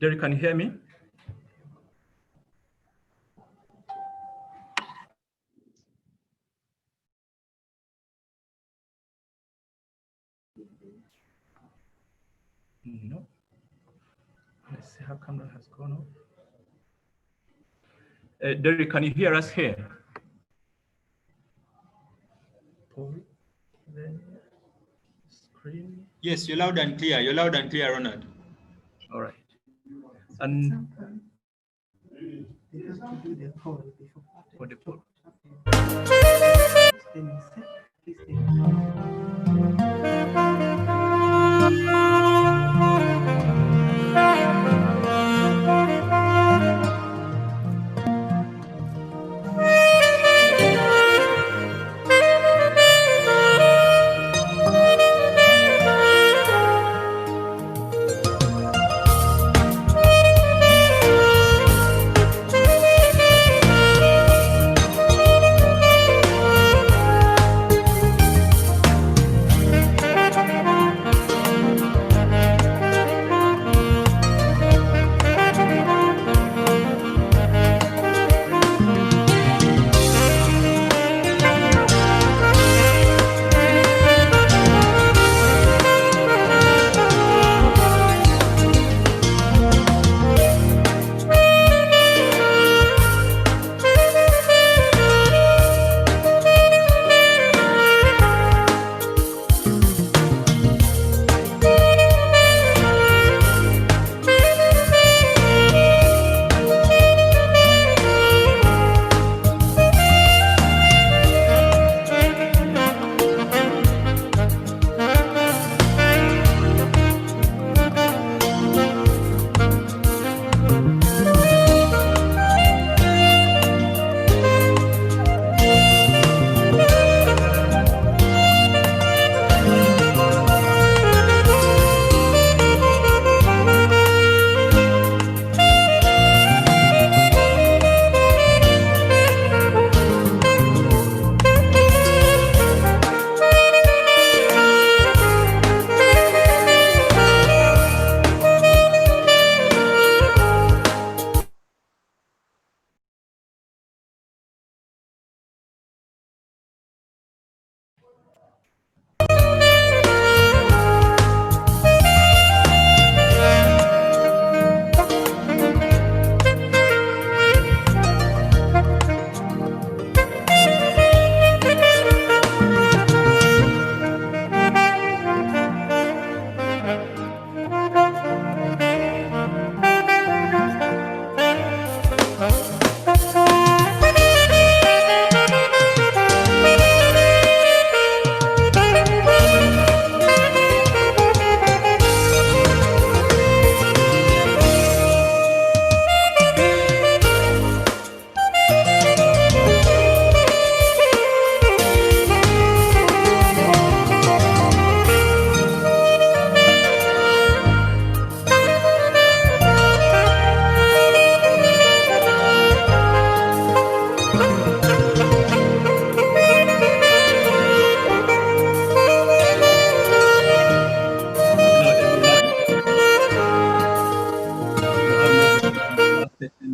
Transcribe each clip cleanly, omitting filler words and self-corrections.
Derek, can you hear me? No. Let's see how camera has gone off. Derek, can you hear us here? Then screen. Yes, you're loud and clear. You're loud and clear, Ronald. All right. And They have to do the poll before. for the poll.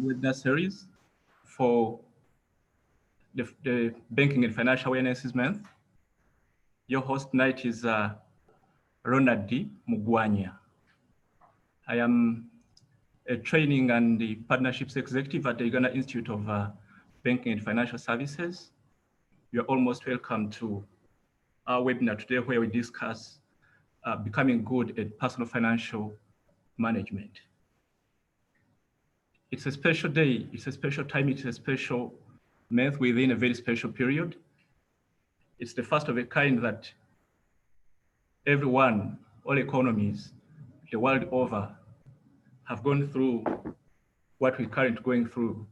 Webinar series for the Banking and Financial Awareness Month. Your host tonight is Ronald D. Mugwanya. I am a training and the partnerships executive at the Uganda Institute of Banking and Financial Services. You're almost welcome to our webinar today where we discuss becoming good at personal financial management. It's a special day, it's a special time, it's a special month within a very special period. It's the first of a kind that everyone, all economies, the world over, have gone through what we're currently going through,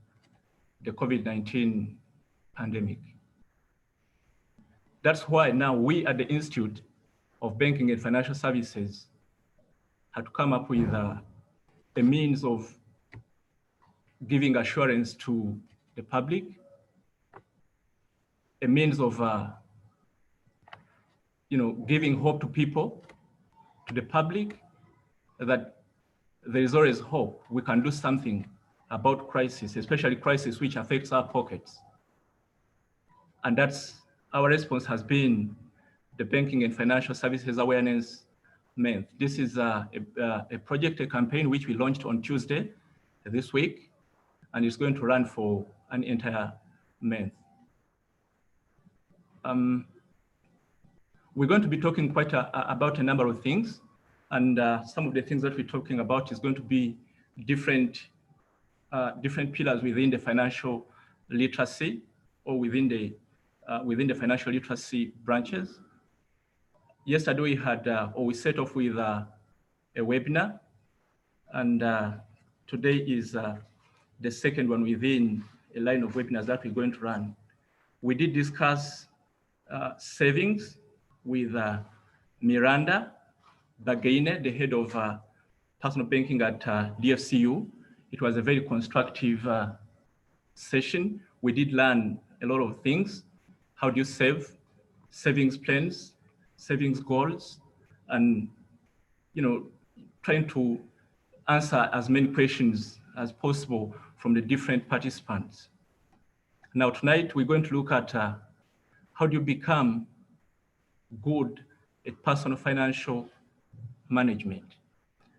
the COVID-19 pandemic. That's why now we at the Institute of Banking and Financial Services had to come up with a means of giving assurance to the public, a means of giving hope to people, to the public, that there is always hope. We can do something about crisis, especially crisis which affects our pockets. And that's our response has been the Banking and Financial Services Awareness Month. This is a project, a campaign which we launched on Tuesday this week, and it's going to run for an entire month. We're going to be talking quite about a number of things, and some of the things that we're talking about is going to be different pillars within the financial literacy or within the financial literacy branches. Yesterday we had, or we set off with a webinar, and today is the second one within a line of webinars that we're going to run. We did discuss savings with Miranda Bagaine, the head of personal banking at DFCU. It was a very constructive session. We did learn a lot of things. How do you save, savings plans, savings goals, and trying to answer as many questions as possible from the different participants. Now tonight we're going to look at how do you become good at personal financial management.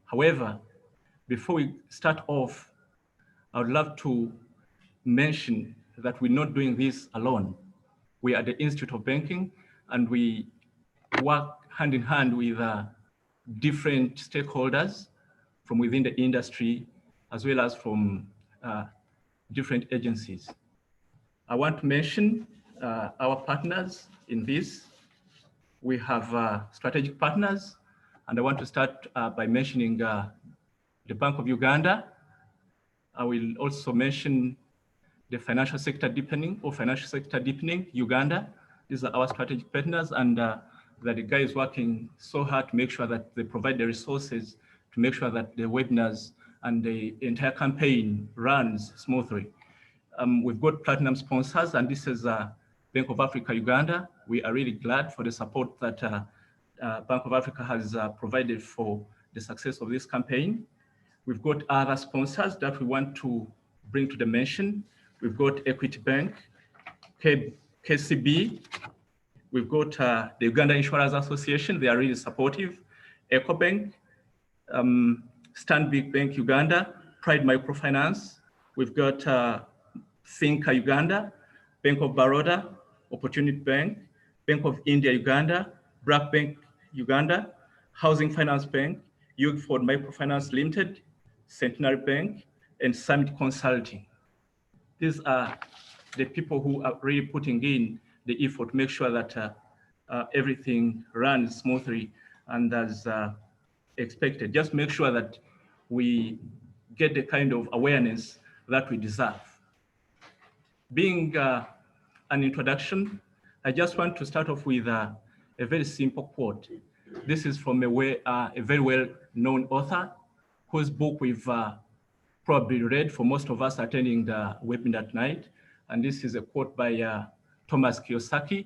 However, before we start off, I would love to mention that we're not doing this alone. We are the Institute of Banking, and we work hand in hand with different stakeholders from within the industry, as well as from different agencies. I want to mention our partners in this. We have strategic partners, and I want to start by mentioning the Bank of Uganda. I will also mention the Financial Sector Deepening or Financial Sector Deepening Uganda. These are our strategic partners, and that the guys working so hard to make sure that they provide the resources to make sure that the webinars and the entire campaign runs smoothly. We've got platinum sponsors, and this is Bank of Africa Uganda. We are really glad for the support that Bank of Africa has provided for the success of this campaign. We've got other sponsors that we want to bring to the mention. We've got Equity Bank, KCB. We've got the Uganda Insurance Association. They are really supportive. EcoBank, Stanbic Bank Uganda, Pride Microfinance. We've got Finca Uganda, Bank of Baroda, Opportunity Bank, Bank of India Uganda, Black Bank Uganda, Housing Finance Bank, Yugford Microfinance Limited, Centenary Bank, and Summit Consulting. These are the people who are really putting in the effort to make sure that everything runs smoothly and as expected. Just make sure that we get the kind of awareness that we deserve. Being an introduction, I just want to start off with a very simple quote. This is from a very well-known author whose book we've probably read for most of us attending the webinar tonight. And this is a quote by Thomas Kiyosaki,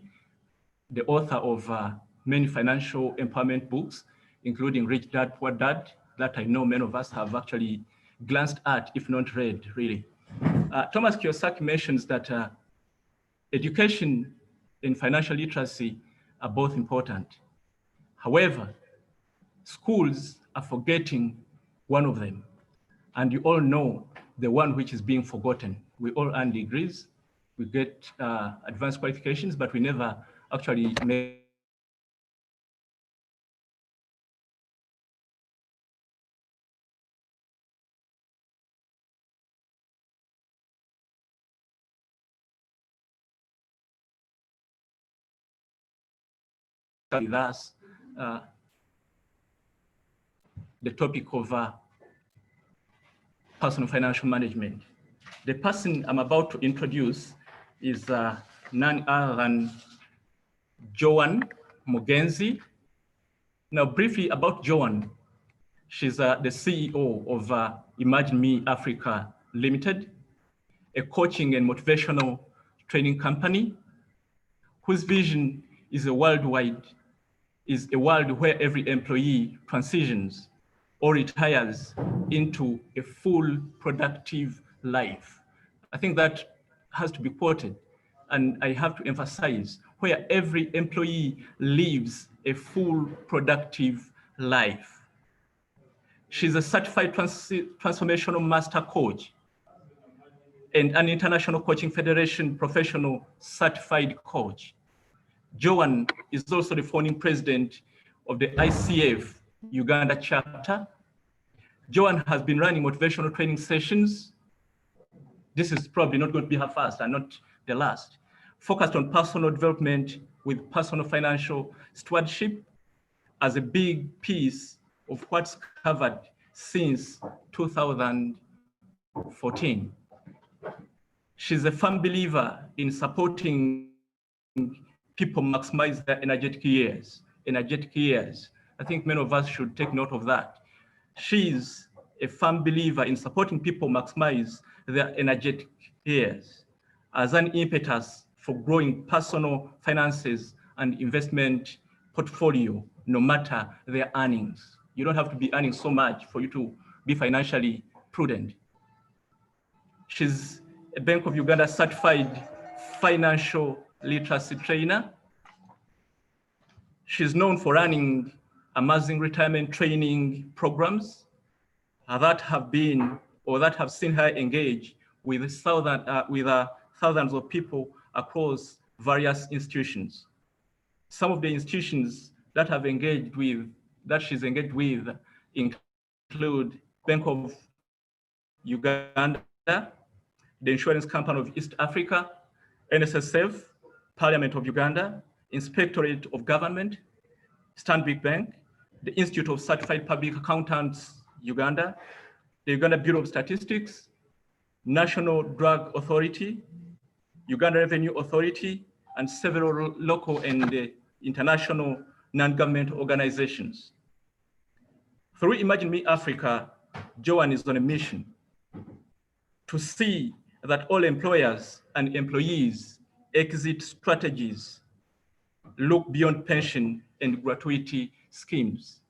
the author of many financial empowerment books, including Rich Dad, Poor Dad, that I know many of us have actually glanced at, if not read, really. Thomas Kiyosaki mentions that education and financial literacy are both important. However, schools are forgetting one of them. And you all know the one which is being forgotten. We all earn degrees, we get advanced qualifications, but we never actually make with us the topic of personal financial management. The person I'm about to introduce is none other than Joan Mugenzi. Now, briefly about Joan, she's the CEO of Imagine Me Africa Limited, a coaching and motivational training company whose vision is a world where every employee transitions or retires into a full productive life. I think that has to be quoted. And I have to emphasize where every employee lives a full productive life. She's a certified transformational master coach and an International Coaching Federation professional certified coach. Joan is also the founding president of the ICF Uganda chapter. Joan has been running motivational training sessions. This is probably not going to be her first and not the last. Focused on personal development with personal financial stewardship as a big piece of what's covered since 2014. She's a firm believer in supporting people maximize their energetic years. I think many of us should take note of that. She's a firm believer in supporting people maximize their energetic years as an impetus for growing personal finances and investment portfolio, no matter their earnings. You don't have to be earning so much for you to be financially prudent. She's a Bank of Uganda certified financial literacy trainer. She's known for running amazing retirement training programs that have been or that have seen her engage with thousands of people across various institutions. Some of the institutions that have engaged with, that she's engaged with, include Bank of Uganda, the Insurance Company of East Africa, NSSF, Parliament of Uganda, Inspectorate of Government, Stanbic Bank, the Institute of Certified Public Accountants, Uganda, the Uganda Bureau of Statistics, National Drug Authority, Uganda Revenue Authority, and several local and international non-governmental organizations. Through Imagine Me Africa, Joan is on a mission to see that all employers and employees exit strategies look beyond pension and gratuity schemes.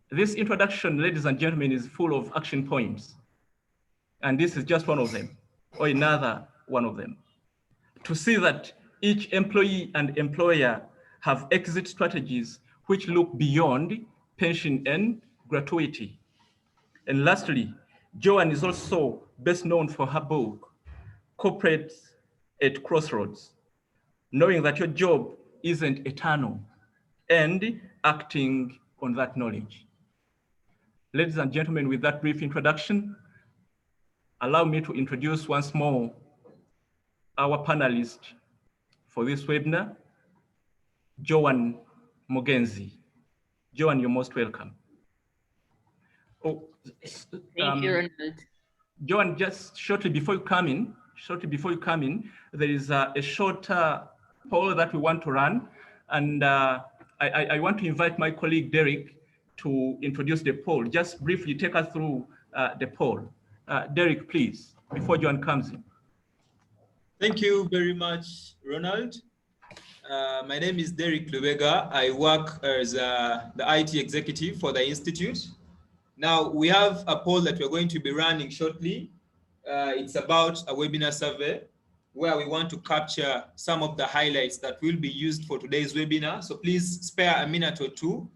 This introduction, ladies and gentlemen, is full of action points. And this is just one of them, or another one of them. To see that each employee and employer have exit strategies which look beyond pension and gratuity. And lastly, Joan is also best known for her book, Corporate at Crossroads, knowing that your job isn't eternal and acting on that knowledge. Ladies and gentlemen, with that brief introduction, allow me to introduce once more our panelist for this webinar, Joan Mugenzi. Joan, you're most welcome. Oh, Thank you, Ronald. Joan, just shortly before you come in, there is a short poll that we want to run. And I want to invite my colleague, Derek, to introduce the poll. Just briefly take us through the poll. Derek, please, before Joan comes in. Thank you very much, Ronald. My name is Derek Lubega. I work as the IT executive for the Institute. Now, we have a poll that we're going to be running shortly. It's about a webinar survey where we want to capture some of the highlights that will be used for today's webinar. So please spare a minute or two.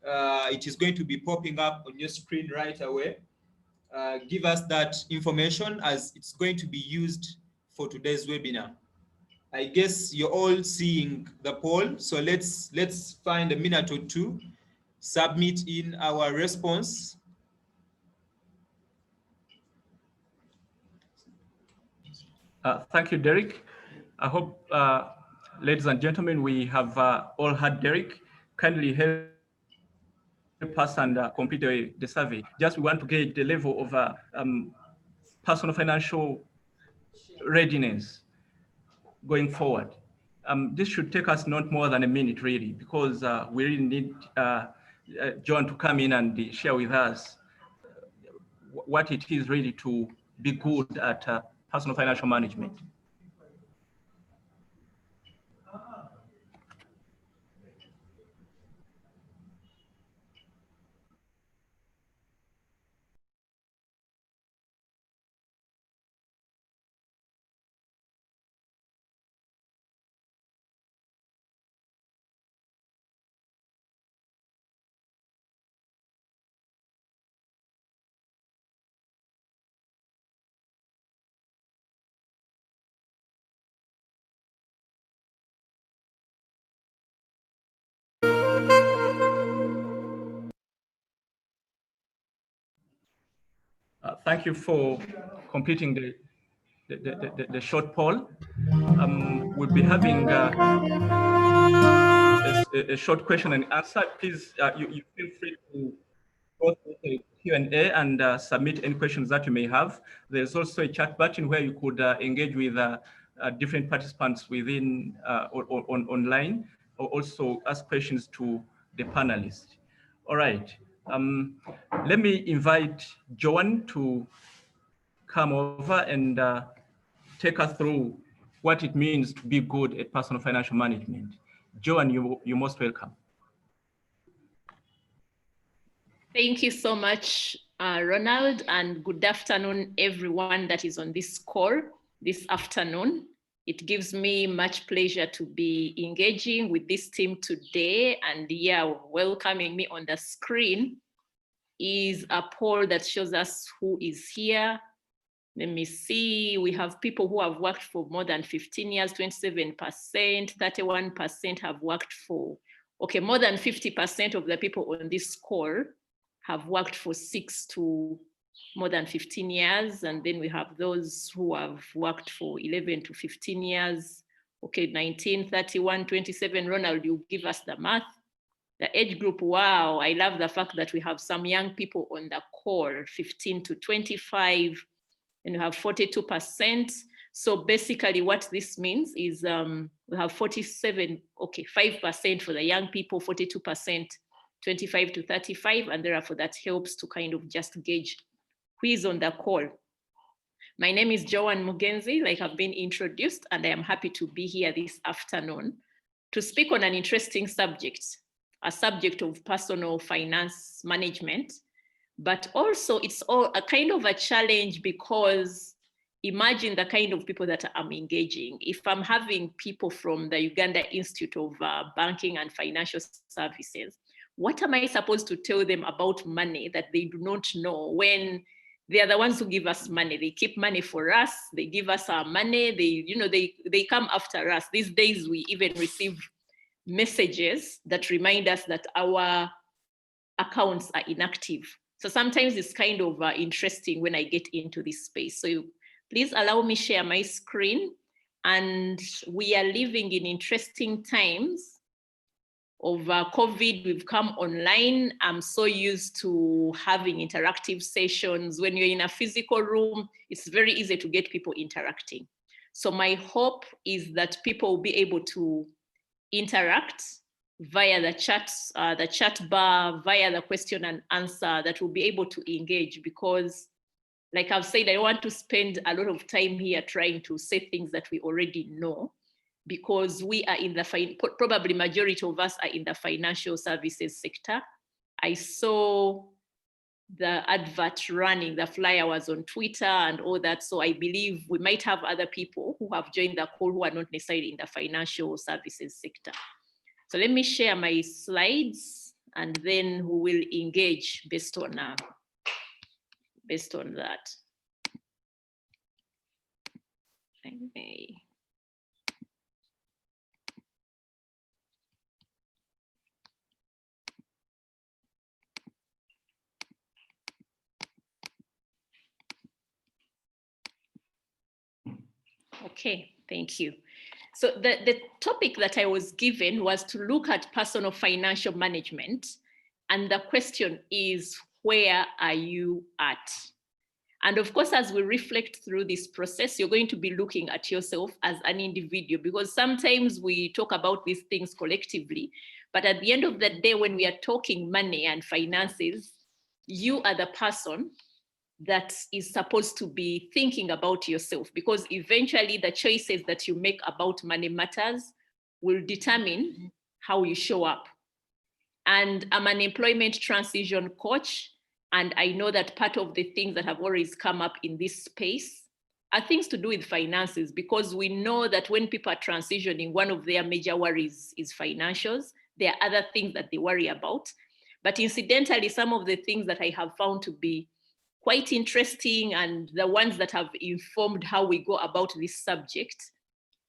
It is going to be popping up on your screen right away. Give us that information as it's going to be used for today's webinar. I guess you're all seeing the poll, so let's find a minute or two, submit in our response. Thank you, Derek. I hope, ladies and gentlemen, we have all heard Derek. Kindly help us and complete the survey. Just we want to gauge the level of personal financial readiness going forward. This should take us not more than a minute, really, because we really need John to come in and share with us what it is really to be good at personal financial management. Thank you for completing the short poll. We'll be having a short question and answer. Please, you feel free to go through the Q&A and submit any questions that you may have. There's also a chat button where you could engage with different participants within online, or also ask questions to the panelists. All right. Let me invite Joan to come over and take us through what it means to be good at personal financial management. Joan, you're most welcome. Thank you so much, Ronald, and good afternoon, everyone that is on this call this afternoon. It gives me much pleasure to be engaging with this team today, and welcoming me on the screen is a poll that shows us who is here. Let me see, we have people who have worked for more than 15 years, 27%, 31% have worked for, more than 50% of the people on this call have worked for 6 to more than 15 years. And then we have those who have worked for 11 to 15 years. 19, 31, 27, Ronald, you give us the math. The age group, wow, I love the fact that we have some young people on the call, 15 to 25, and we have 42%. So basically what this means is we have 5% for the young people, 42%, 25 to 35, and therefore that helps to kind of just gauge who is on the call. My name is Joan Mugenzi, like I've been introduced, and I am happy to be here this afternoon to speak on an interesting subject, a subject of personal finance management. But also it's all a kind of a challenge, because imagine the kind of people that I'm engaging. If I'm having people from the Uganda Institute of Banking and Financial Services, what am I supposed to tell them about money that they do not know, when they are the ones who give us money? They keep money for us, they give us our money, they come after us. These days we even receive messages that remind us that our accounts are inactive. So sometimes it's kind of interesting when I get into this space. So please allow me share my screen. And we are living in interesting times of COVID. We've come online. I'm so used to having interactive sessions. When you're in a physical room, it's very easy to get people interacting. So my hope is that people will be able to interact via the chat bar, via the question and answer, that will be able to engage, because like I've said, I want to spend a lot of time here trying to say things that we already know, because we are in the, probably majority of us are in the financial services sector. I saw the advert running, the flyer was on Twitter and all that. So I believe we might have other people who have joined the call who are not necessarily in the financial services sector. So let me share my slides, and then we will engage based on that. Okay. Okay, thank you. So the topic that I was given was to look at personal financial management. And the question is, where are you at? And of course, as we reflect through this process, you're going to be looking at yourself as an individual, because sometimes we talk about these things collectively, but at the end of the day, when we are talking money and finances, you are the person that is supposed to be thinking about yourself, because eventually the choices that you make about money matters will determine how you show up. And I'm an employment transition coach, and I know that part of the things that have always come up in this space are things to do with finances, because we know that when people are transitioning, one of their major worries is financials. There are other things that they worry about. But incidentally, some of the things that I have found to be quite interesting, and the ones that have informed how we go about this subject,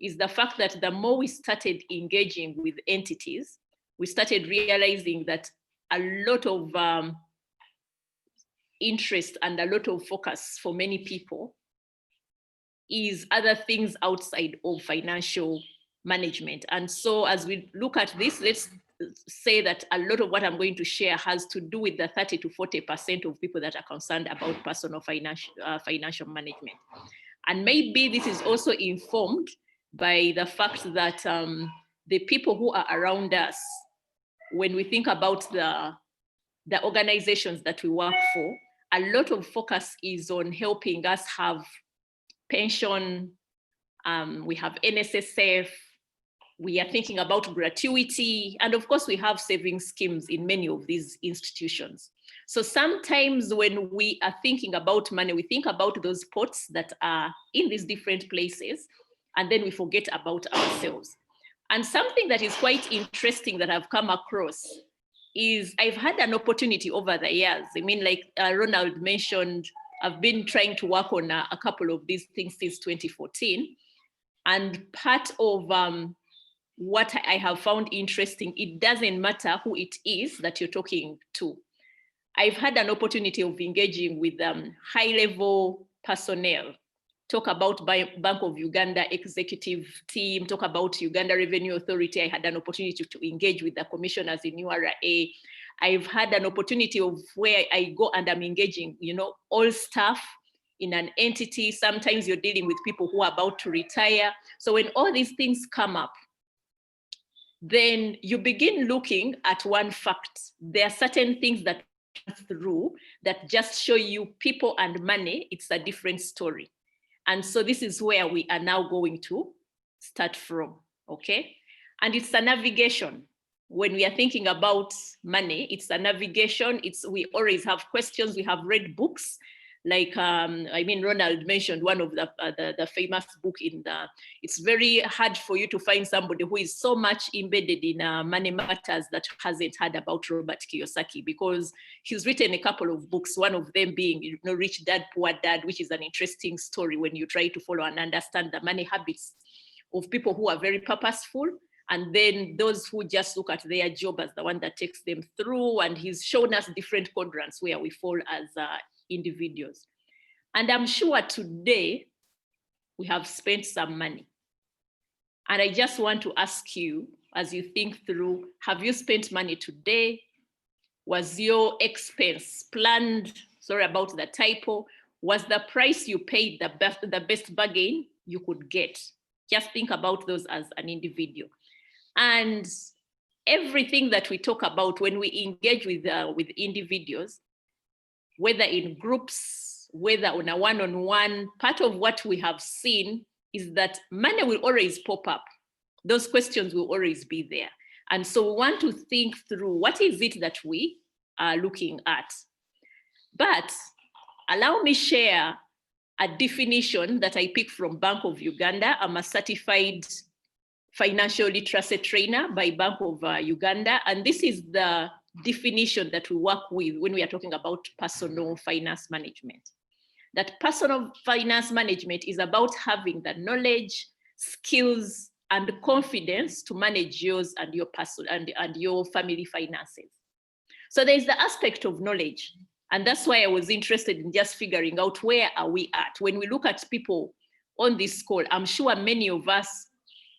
is the fact that the more we started engaging with entities, we started realizing that a lot of interest and a lot of focus for many people is other things outside of financial management. And so as we look at this, let's say that a lot of what I'm going to share has to do with the 30 to 40% of people that are concerned about personal financial management. And maybe this is also informed by the fact that the people who are around us, when we think about the organizations that we work for, a lot of focus is on helping us have pension, we have NSSF, we are thinking about gratuity, and of course we have savings schemes in many of these institutions. So sometimes when we are thinking about money, we think about those pots that are in these different places, and then we forget about ourselves. And something that is quite interesting that I've come across is I've had an opportunity over the years. I mean, like Ronald mentioned, I've been trying to work on a couple of these things since 2014. And part of what I have found interesting, it doesn't matter who it is that you're talking to. I've had an opportunity of engaging with high-level personnel, talk about Bank of Uganda executive team, talk about Uganda Revenue Authority. I had an opportunity to engage with the commissioners in URA. I've had an opportunity of where I go and I'm engaging, all staff in an entity. Sometimes you're dealing with people who are about to retire. So when all these things come up, then you begin looking at one fact. There are certain things that through that just show you people and money, it's a different story. And so this is where we are now going to start from, okay? And it's a navigation. When we are thinking about money, it's a navigation. We always have questions. We have read books. Like, Ronald mentioned one of the famous book it's very hard for you to find somebody who is so much embedded in money matters that hasn't heard about Robert Kiyosaki, because he's written a couple of books, one of them being, Rich Dad, Poor Dad, which is an interesting story when you try to follow and understand the money habits of people who are very purposeful, and then those who just look at their job as the one that takes them through. And he's shown us different quadrants where we fall as individuals. And I'm sure today we have spent some money. And I just want to ask you, as you think through, have you spent money today? Was your expense planned? Sorry about the typo. Was the price you paid the best bargain you could get? Just think about those as an individual. And everything that we talk about when we engage with individuals, whether in groups, whether on a one-on-one, part of what we have seen is that money will always pop up. Those questions will always be there. And so we want to think through what is it that we are looking at. But allow me share a definition that I picked from Bank of Uganda. I'm a certified financial literacy trainer by Bank of Uganda. And this is the definition that we work with when we are talking about personal finance management. That personal finance management is about having the knowledge, skills, and confidence to manage yours and your personal and your family finances. So there's the aspect of knowledge. And that's why I was interested in just figuring out where are we at. When we look at people on this call, I'm sure many of us,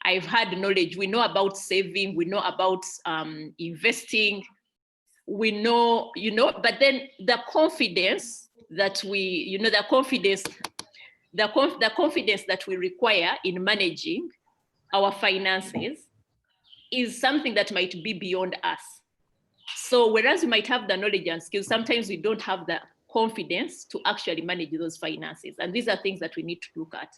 I've had knowledge. We know about saving, we know about investing, we know, but then the confidence that we, the confidence that we require in managing our finances is something that might be beyond us. So whereas we might have the knowledge and skills, sometimes we don't have the confidence to actually manage those finances. And these are things that we need to look at.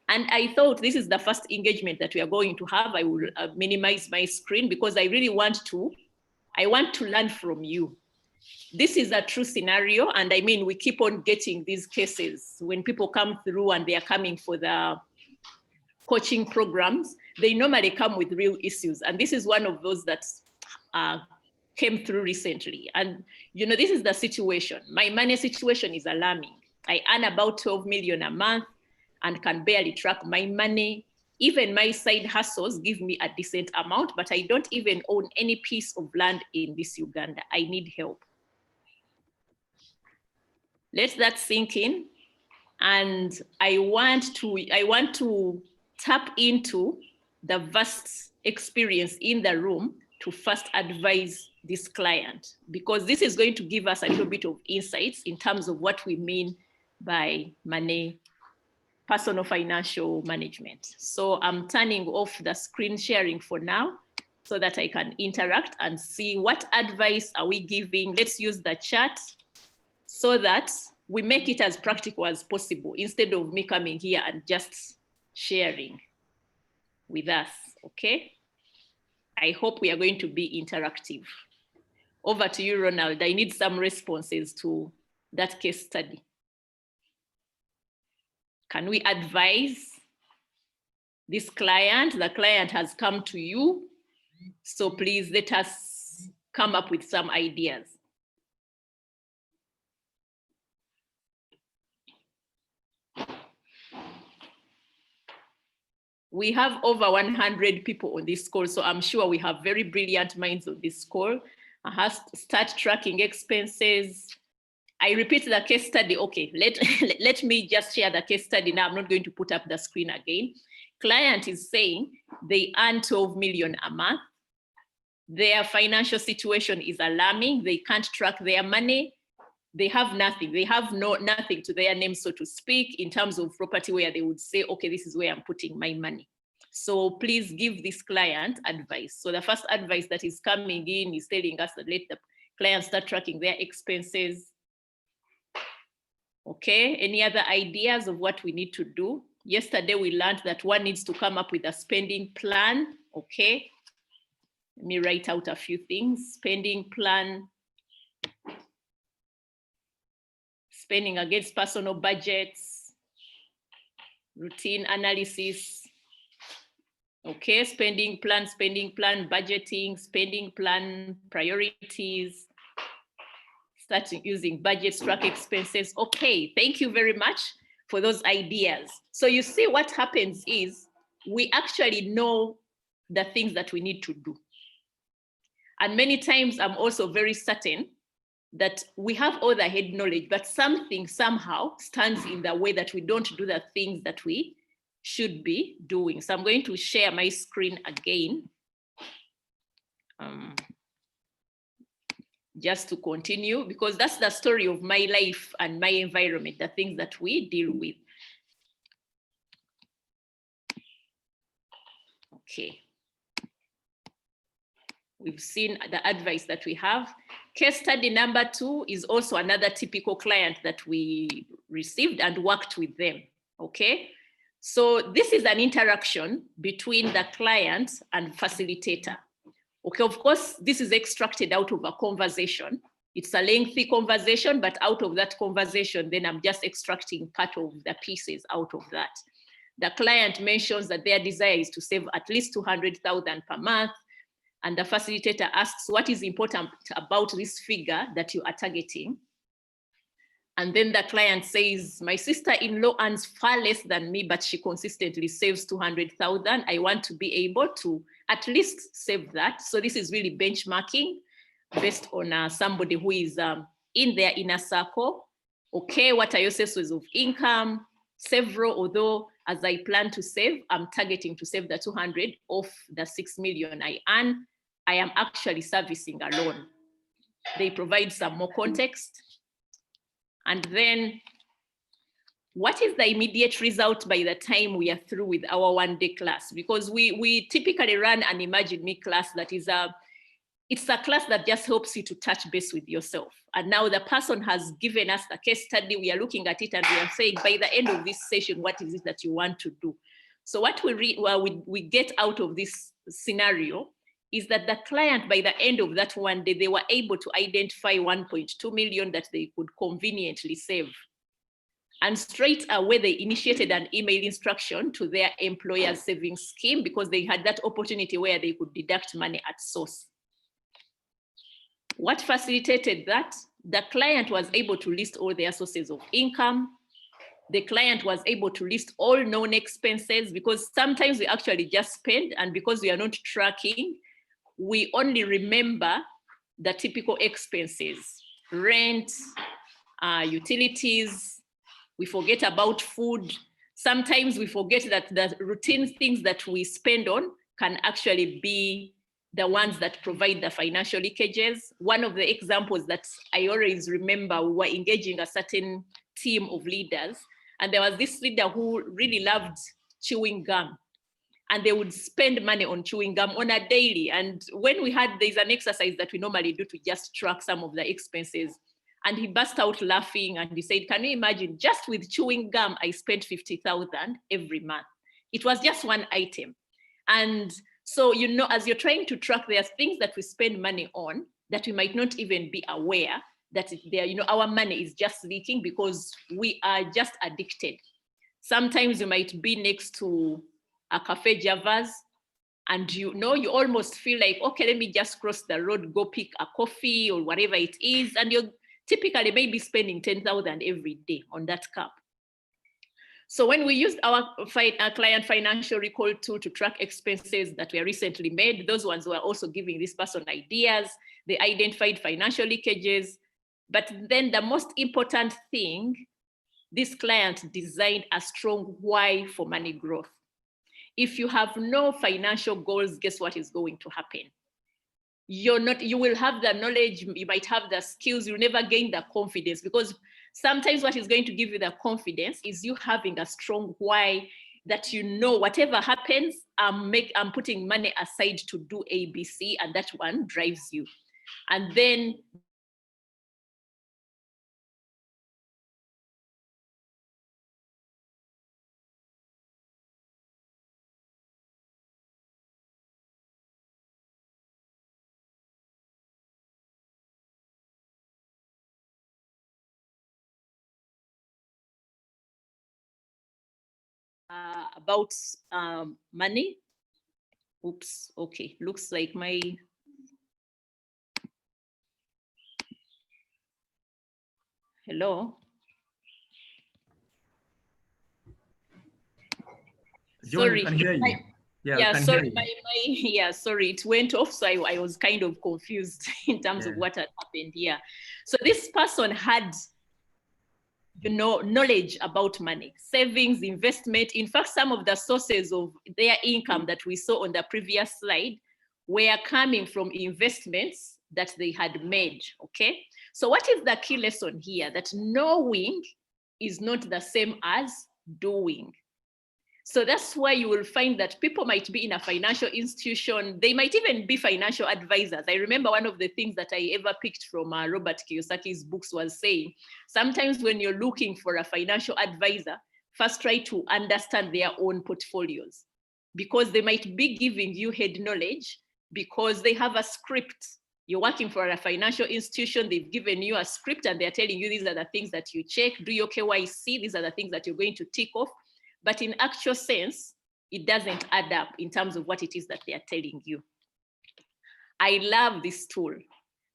And I thought this is the first engagement that we are going to have. I will minimize my screen because I really want to learn from you. This is a true scenario. And I mean, we keep on getting these cases when people come through and they are coming for the coaching programs, they normally come with real issues. And this is one of those that came through recently. And this is the situation. My money situation is alarming. I earn about 12 million a month and can barely track my money. Even my side hustles give me a decent amount, but I don't even own any piece of land in this Uganda. I need help. Let that sink in. And I want to tap into the vast experience in the room to first advise this client, because this is going to give us a little bit of insights in terms of what we mean by money, personal financial management. So I'm turning off the screen sharing for now so that I can interact and see what advice are we giving. Let's use the chat so that we make it as practical as possible instead of me coming here and just sharing with us, okay? I hope we are going to be interactive. Over to you, Ronald. I need some responses to that case study. Can we advise this client? The client has come to you, so please let us come up with some ideas. We have over 100 people on this call, so I'm sure we have very brilliant minds on this call. I have to start tracking expenses. I repeat the case study. Okay, let me just share the case study now. I'm not going to put up the screen again. Client is saying they earn 12 million a month. Their financial situation is alarming. They can't track their money. They have nothing. They have nothing to their name, so to speak, in terms of property where they would say, okay, this is where I'm putting my money. So please give this client advice. So the first advice that is coming in is telling us that let the client start tracking their expenses. Okay, any other ideas of what we need to do? Yesterday we learned that one needs to come up with a spending plan. Okay, let me write out a few things. Spending plan. Spending against personal budgets, routine analysis. Okay, spending plan, budgeting, spending plan, priorities, starting using budgets, track expenses. Okay, thank you very much for those ideas. So you see what happens is we actually know the things that we need to do. And many times I'm also very certain that we have all the head knowledge, but something somehow stands in the way that we don't do the things that we should be doing. So I'm going to share my screen again. Just to continue, because that's the story of my life and my environment, the things that we deal with. Okay. We've seen the advice that we have. Case study number 2 is also another typical client that we received and worked with them, okay? So this is an interaction between the client and facilitator. Okay, of course, this is extracted out of a conversation. It's a lengthy conversation, but out of that conversation, then I'm just extracting part of the pieces out of that. The client mentions that their desire is to save at least 200,000 per month. And the facilitator asks, what is important about this figure that you are targeting? And then the client says, my sister-in-law earns far less than me, but she consistently saves 200,000. I want to be able to at least save that. So this is really benchmarking based on somebody who is in their inner circle. Okay, what are your sources of income? Several, although as I plan to save, I'm targeting to save the 200 of the 6 million I earn. I am actually servicing a loan. They provide some more context. And then what is the immediate result by the time we are through with our one-day class? Because we typically run an Imagine Me class that is it's a class that just helps you to touch base with yourself. And now the person has given us the case study, we are looking at it and we are saying, by the end of this session, what is it that you want to do? So what we get out of this scenario is that the client, by the end of that one day, they were able to identify 1.2 million that they could conveniently save. And straight away, they initiated an email instruction to their employer's savings scheme because they had that opportunity where they could deduct money at source. What facilitated that? The client was able to list all their sources of income. The client was able to list all known expenses, because sometimes we actually just spend, and because we are not tracking, we only remember the typical expenses, rent, utilities, we forget about food. Sometimes we forget that the routine things that we spend on can actually be the ones that provide the financial leakages. One of the examples that I always remember, we were engaging a certain team of leaders, and there was this leader who really loved chewing gum, and they would spend money on chewing gum on a daily. And when there's an exercise that we normally do to just track some of the expenses, and he burst out laughing and he said, can you imagine, just with chewing gum, I spent 50,000 every month. It was just one item. And so, as you're trying to track, there's things that we spend money on that we might not even be aware that our money is just leaking because we are just addicted. Sometimes you might be next to a cafe Javas, and you almost feel like, okay, let me just cross the road, go pick a coffee or whatever it is. And you're typically maybe spending 10,000 every day on that cup. So when we used our client financial recall tool to track expenses that were recently made, those ones were also giving this person ideas. They identified financial leakages. But then the most important thing, this client designed a strong why for money growth. If you have no financial goals, guess what is going to happen? You will have the knowledge, you might have the skills, you'll never gain the confidence, because sometimes what is going to give you the confidence is you having a strong why, that whatever happens, I'm putting money aside to do ABC, and that one drives you. And then about money. Oops, okay, looks like my hello. John, sorry, we can hear you. Sorry, it went off, so I was kind of confused in terms of what had happened here. So this person had knowledge about money, savings, investment. In fact, some of the sources of their income that we saw on the previous slide were coming from investments that they had made, okay? So what is the key lesson here? That knowing is not the same as doing. So that's why you will find that people might be in a financial institution. They might even be financial advisors. I remember one of the things that I ever picked from Robert Kiyosaki's books was saying, sometimes when you're looking for a financial advisor, first try to understand their own portfolios, because they might be giving you head knowledge because they have a script. You're working for a financial institution, they've given you a script and they're telling you these are the things that you check, do your KYC, these are the things that you're going to tick off. But in actual sense, it doesn't add up in terms of what it is that they are telling you. I love this tool.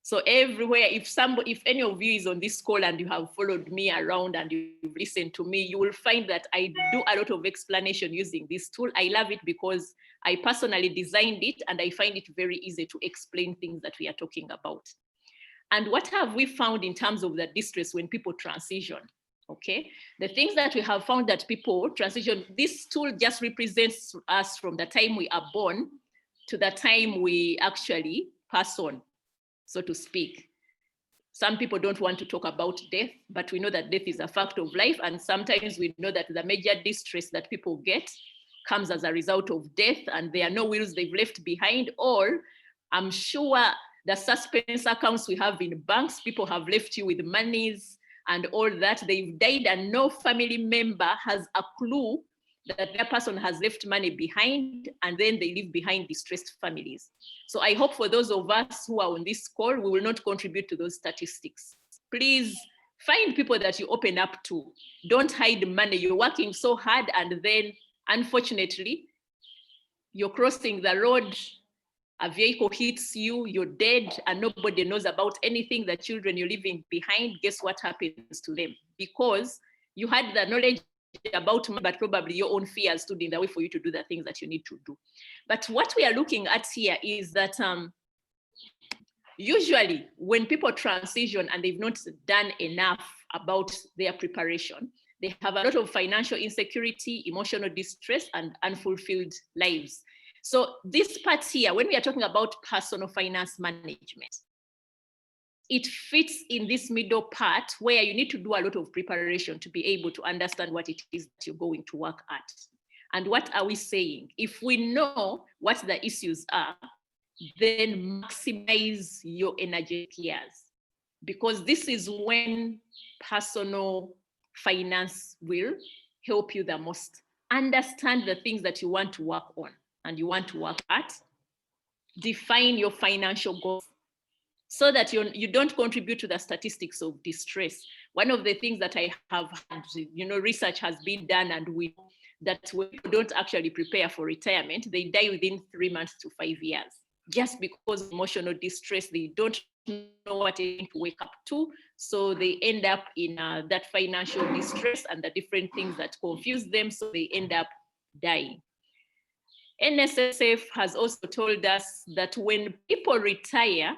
So everywhere, if any of you is on this call and you have followed me around and you've listened to me, you will find that I do a lot of explanation using this tool. I love it because I personally designed it and I find it very easy to explain things that we are talking about. And what have we found in terms of the distress when people transition? Okay, the things that we have found that people transition, this tool just represents us from the time we are born to the time we actually pass on, so to speak. Some people don't want to talk about death, but we know that death is a fact of life. And sometimes we know that the major distress that people get comes as a result of death, and there are no wills they've left behind, or I'm sure the suspense accounts we have in banks, people have left you with monies and all that, they've died and no family member has a clue that their person has left money behind, and then they leave behind distressed families. So I hope for those of us who are on this call, we will not contribute to those statistics. Please find people that you open up to. Don't hide money. You're working so hard and then unfortunately, you're crossing the road, a vehicle hits you, you're dead, and nobody knows about anything. The children you're leaving behind, guess what happens to them? Because you had the knowledge about money, but probably your own fears stood in the way for you to do the things that you need to do. But what we are looking at here is that usually when people transition and they've not done enough about their preparation, they have a lot of financial insecurity, emotional distress, and unfulfilled lives. So this part here, when we are talking about personal finance management, it fits in this middle part where you need to do a lot of preparation to be able to understand what it is that you're going to work at. And what are we saying? If we know what the issues are, then maximize your energetic years, because this is when personal finance will help you the most. Understand the things that you want to work on and you want to work at. Define your financial goals so that you don't contribute to the statistics of distress. One of the things that I have had, research has been done, and we know that when people don't actually prepare for retirement, they die within 3 months to 5 years, just because of emotional distress. They don't know what they need to wake up to. So they end up in that financial distress and the different things that confuse them. So they end up dying. NSSF has also told us that when people retire,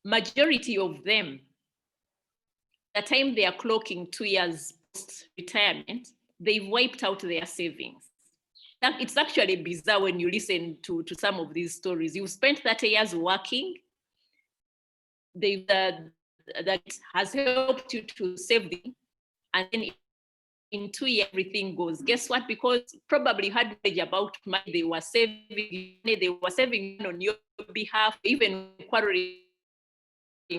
majority of them, the time they are clocking 2 years post-retirement, they've wiped out their savings. It's actually bizarre when you listen to some of these stories. You spent 30 years working, that has helped you to save them, and then in 2 years, everything goes. Guess what? Because probably had knowledge about money, they were saving on your behalf, even quarreling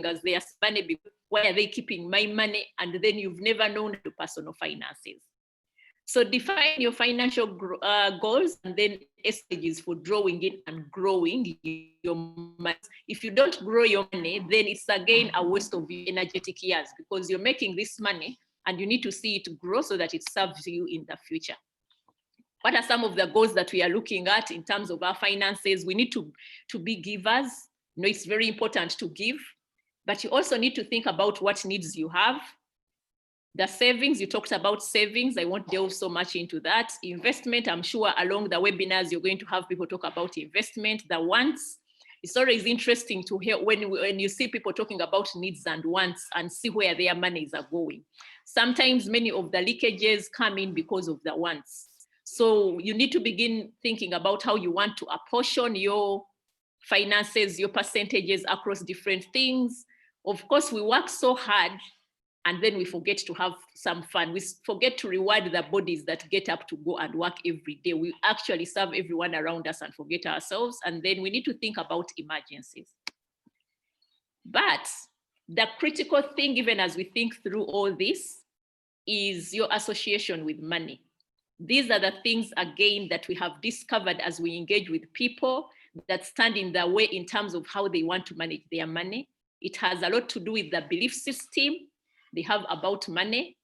as their money. Why are they keeping my money? And then you've never known the personal finances. So define your financial goals, and then strategies for drawing in and growing your money. If you don't grow your money, then it's again a waste of your energetic years, because you're making this money and you need to see it grow so that it serves you in the future. What are some of the goals that we are looking at in terms of our finances? We need to be givers. It's very important to give, but you also need to think about what needs you have. The savings, you talked about savings. I won't delve so much into that. Investment, I'm sure along the webinars, you're going to have people talk about investment. The wants, it's always interesting to hear when you see people talking about needs and wants and see where their monies are going. Sometimes many of the leakages come in because of the wants. So you need to begin thinking about how you want to apportion your finances, your percentages across different things. Of course, we work so hard, and then we forget to have some fun. We forget to reward the bodies that get up to go and work every day. We actually serve everyone around us and forget ourselves. And then we need to think about emergencies. But the critical thing, even as we think through all this, is your association with money. These are the things, again, that we have discovered as we engage with people that stand in the way in terms of how they want to manage their money. It has a lot to do with the belief system they have about money.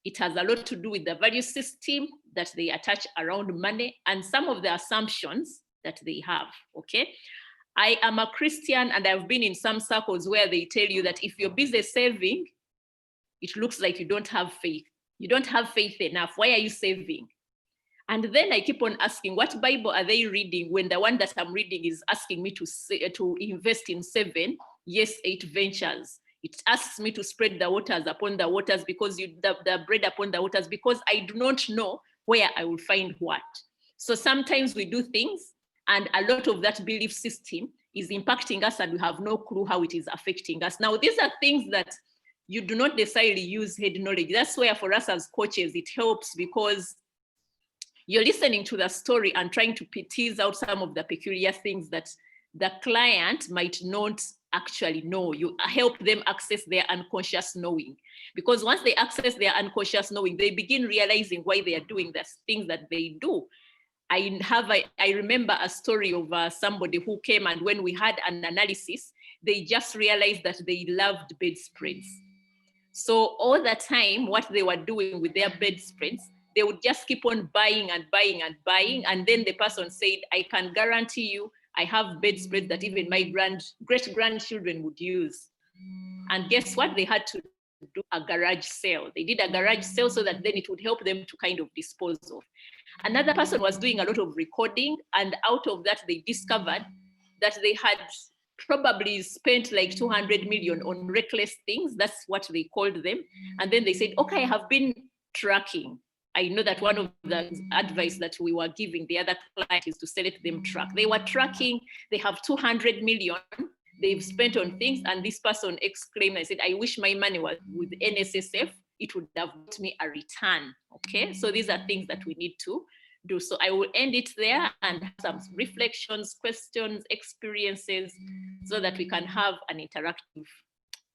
It has a lot to do with the value system that they attach around money and some of the assumptions that they have, okay? I am a Christian, and I've been in some circles where they tell you that if you're busy saving, it looks like you don't have faith. You don't have faith enough. Why are you saving? And then I keep on asking, what Bible are they reading when the one that I'm reading is asking me to invest in 7, yes, 8 ventures? It asks me to spread the waters upon the waters, because the bread upon the waters, because I do not know where I will find what. So sometimes we do things, and a lot of that belief system is impacting us, and we have no clue how it is affecting us. Now, these are things that you do not necessarily use head knowledge. That's where for us as coaches, it helps, because you're listening to the story and trying to tease out some of the peculiar things that the client might not actually know. You help them access their unconscious knowing, because once they access their unconscious knowing, they begin realizing why they are doing the things that they do. I remember a story of somebody who came, and when we had an analysis, they just realized that they loved bedspreads. So all the time, what they were doing with their bedspreads, they would just keep on buying and buying and buying. And then the person said, I can guarantee you, I have bedspreads that even my great-grandchildren would use. And guess what? They had to do a garage sale. They did a garage sale so that then it would help them to kind of dispose of. Another person was doing a lot of recording, and out of that, they discovered that they had probably spent like 200 million on reckless things. That's what they called them. And then they said, okay, I have been tracking. I know that one of the advice that we were giving the other client is to let them track. They were tracking, they have 200 million they've spent on things, and this person exclaimed, I said, I wish my money was with NSSF, it would have brought me a return, okay? So these are things that we need to do. So I will end it there and have some reflections, questions, experiences, so that we can have an interactive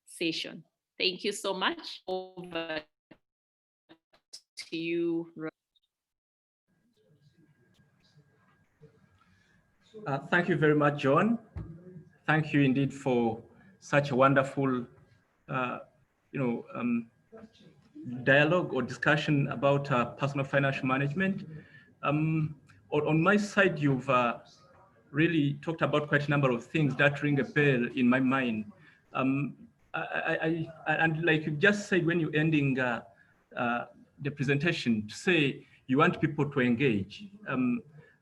session. Thank you so much. Over to you, Thank you very much, John. Thank you indeed for such a wonderful, dialogue or discussion about personal financial management. On my side, you've really talked about quite a number of things that ring a bell in my mind. And like you just said when you're ending the presentation, to say you want people to engage.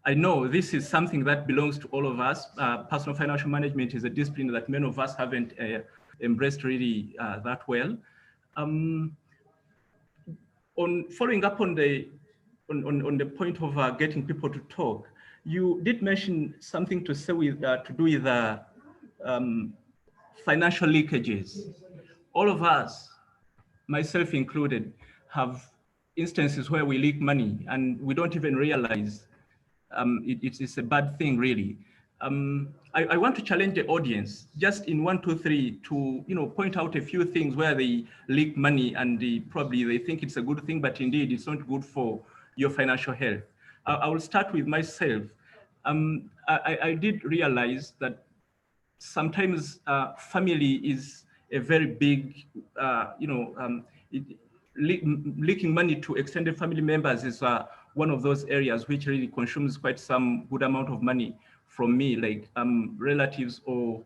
I know this is something that belongs to all of us. Personal financial management is a discipline that many of us haven't embraced really that well. On following up on the point of getting people to talk, you did mention something to say with to do with financial leakages. All of us, myself included, have instances where we leak money and we don't even realize it's a bad thing, really. I want to challenge the audience just in 1, 2, 3 to point out a few things where they leak money and probably they think it's a good thing, but indeed it's not good for your financial health. I will start with myself. I did realize that sometimes family is a very big, leaking money to extended family members is one of those areas which really consumes quite some good amount of money from me, like relatives or